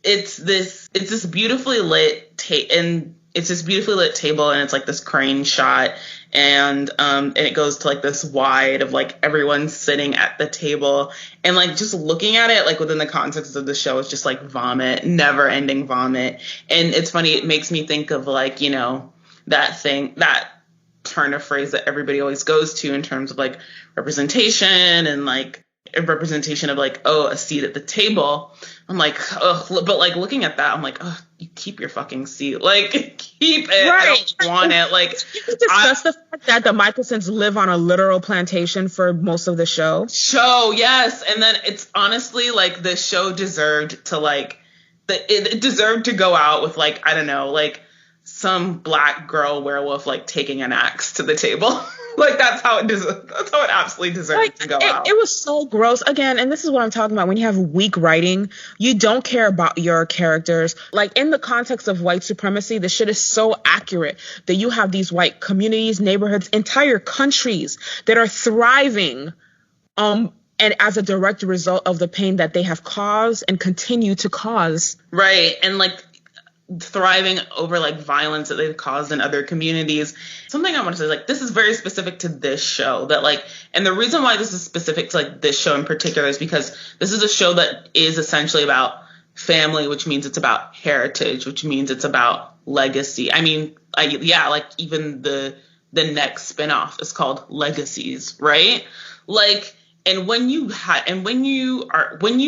Speaker 2: it's this beautifully lit table, and it's like this crane shot, and it goes to like this wide of like everyone sitting at the table, and like just looking at it like within the context of the show is just like vomit, never ending vomit. And it's funny, it makes me think of like, that turn of phrase that everybody always goes to in terms of like representation and like a representation of like, a seat at the table. I'm like, but like looking at that, I'm like, you keep your fucking seat. Like, keep it. Right. I don't want it. Like,
Speaker 1: you discuss the fact that the Michelsons live on a literal plantation for most of the show.
Speaker 2: Yes. And then it's honestly like the show deserved to like, it deserved to go out with like, I don't know, like, some Black girl werewolf like taking an axe to the table. Like that's how it absolutely deserves to go out.
Speaker 1: It was so gross. Again, and this is what I'm talking about. When you have weak writing, you don't care about your characters. Like in the context of white supremacy, the shit is so accurate that you have these white communities, neighborhoods, entire countries that are thriving, and as a direct result of the pain that they have caused and continue to cause.
Speaker 2: Right. And like thriving over like violence that they've caused in other communities. Something I want to say, like, this is very specific to this show, that like, and the reason why this is specific to like this show in particular is because this is a show that is essentially about family, which means it's about heritage, which means it's about legacy. I mean, like even the next spinoff is called Legacies, right? Like, and when you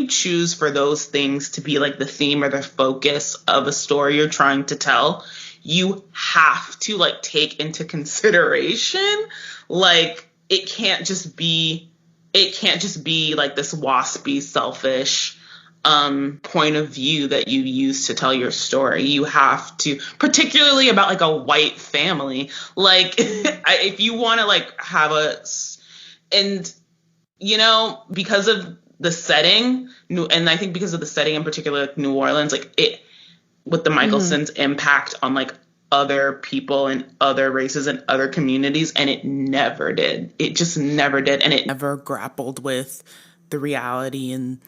Speaker 2: choose for those things to be like the theme or the focus of a story you're trying to tell, you have to like take into consideration, like it can't just be like this waspy, selfish point of view that you use to tell your story. You have to, particularly about like a white family, like if you want to like have because of the setting, and I think because of the setting in particular, like New Orleans, like it, with the Michelsons' impact on like other people and other races and other communities, and it never did. It just never did, and it never grappled with the reality and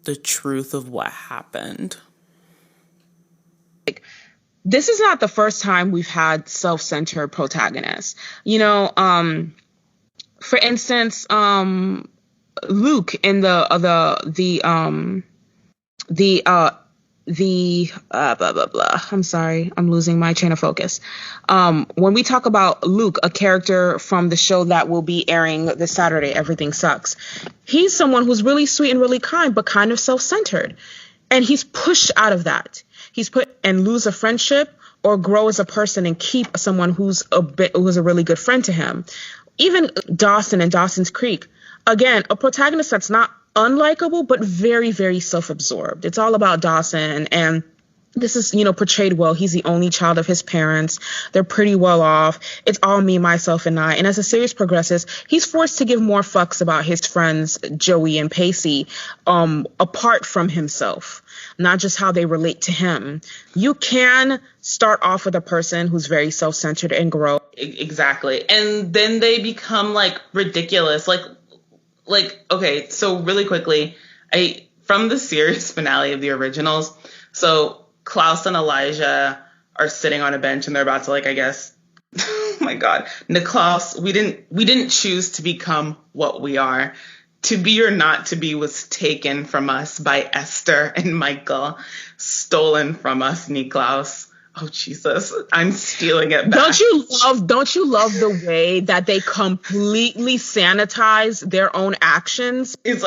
Speaker 2: the truth of what happened.
Speaker 1: Like, this is not the first time we've had self-centered protagonists. For instance, Luke in blah blah blah. I'm sorry, I'm losing my chain of focus. When we talk about Luke, a character from the show that will be airing this Saturday, Everything Sucks, he's someone who's really sweet and really kind, but kind of self-centered, and he's pushed out of that. He's put and lose a friendship or grow as a person and keep someone who's a really good friend to him. Even Dawson and Dawson's Creek. Again, a protagonist that's not unlikable, but very, very self-absorbed. It's all about Dawson, and this is, portrayed well. He's the only child of his parents. They're pretty well off. It's all me, myself, and I. And as the series progresses, he's forced to give more fucks about his friends, Joey and Pacey, apart from himself, not just how they relate to him. You can start off with a person who's very self-centered and grow.
Speaker 2: Exactly. And then they become ridiculous. Okay, so really quickly, from the series finale of the originals, so Klaus and Elijah are sitting on a bench and they're about to I guess, oh my God, Niklaus, we didn't choose to become what we are. To be or not to be was taken from us by Esther and Michael, stolen from us, Niklaus. Oh Jesus, I'm stealing it back.
Speaker 1: Don't you love the way that they completely sanitize their own actions?
Speaker 2: It's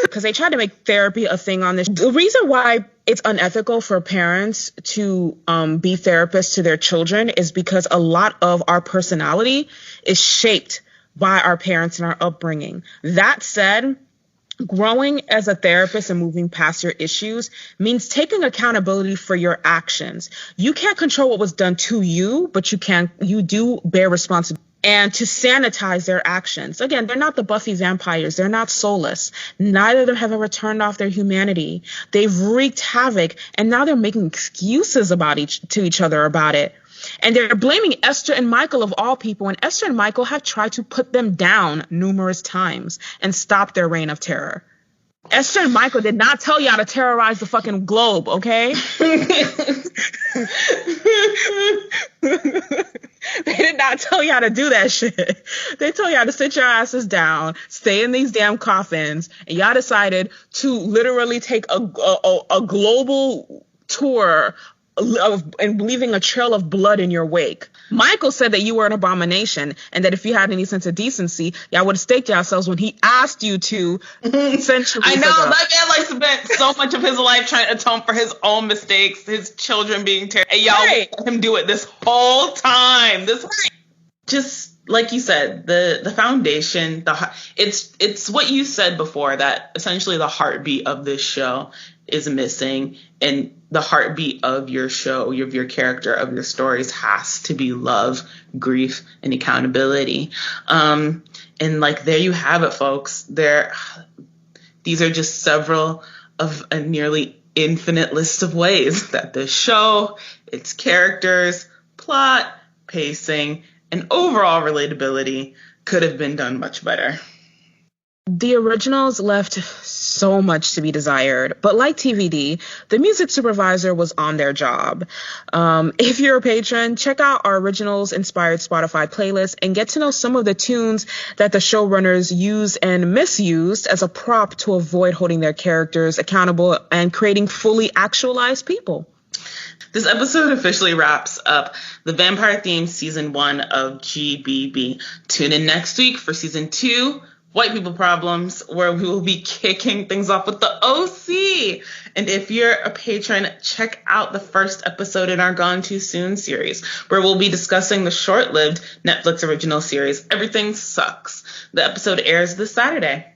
Speaker 1: because they tried to make therapy a thing on this. The reason why it's unethical for parents to be therapists to their children is because a lot of our personality is shaped by our parents and our upbringing. That said, growing as a therapist and moving past your issues means taking accountability for your actions. You can't control what was done to you, but you do bear responsibility. And to sanitize their actions. Again, they're not the Buffy vampires. They're not soulless. Neither of them have ever turned off their humanity. They've wreaked havoc, and now they're making excuses to each other about it. And they're blaming Esther and Michael of all people, and Esther and Michael have tried to put them down numerous times and stop their reign of terror. Esther and Michael did not tell y'all to terrorize the fucking globe, okay? They did not tell y'all to do that shit. They told y'all to sit your asses down, stay in these damn coffins, and y'all decided to literally take a global tour and leaving a trail of blood in your wake. Michael said that you were an abomination and that if you had any sense of decency, y'all would have staked yourselves when he asked you to centuries
Speaker 2: I know,
Speaker 1: ago.
Speaker 2: that man spent so much of his life trying to atone for his own mistakes, his children being terrible. And y'all let him do it this whole time. Just like you said, the foundation, it's what you said before, that essentially the heartbeat of this show is missing, and the heartbeat of your show, of your character, of your stories has to be love, grief, and accountability. And there you have it, folks. These are just several of a nearly infinite list of ways that the show, its characters, plot, pacing, and overall relatability could have been done much better.
Speaker 1: The originals left so much to be desired, but like TVD, the music supervisor was on their job. If you're a patron, check out our originals inspired Spotify playlist and get to know some of the tunes that the showrunners used and misused as a prop to avoid holding their characters accountable and creating fully actualized people.
Speaker 2: This episode officially wraps up the vampire-themed season 1 of GBB. Tune in next week for season 2, White People Problems, where we will be kicking things off with the OC. And if you're a patron, check out the first episode in our Gone Too Soon series, where we'll be discussing the short-lived Netflix original series, Everything Sucks. The episode airs this Saturday.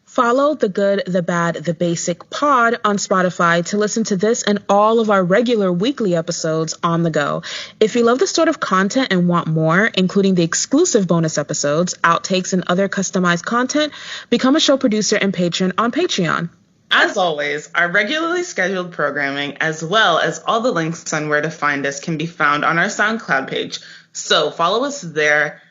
Speaker 1: Follow The Good, The Bad, The Basic pod on Spotify to listen to this and all of our regular weekly episodes on the go. If you love this sort of content and want more, including the exclusive bonus episodes, outtakes, and other customized content, become a show producer and patron on Patreon.
Speaker 2: As always, our regularly scheduled programming, as well as all the links on where to find us, can be found on our SoundCloud page. So follow us there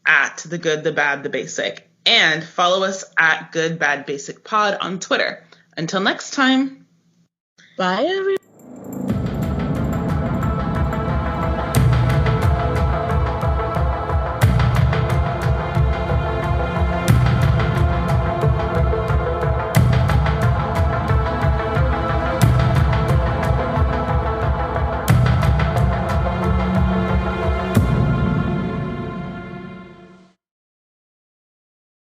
Speaker 2: at The Good, The Bad, The Basic. And follow us at Good Bad Basic Pod on Twitter. Until next time.
Speaker 1: Bye, everyone.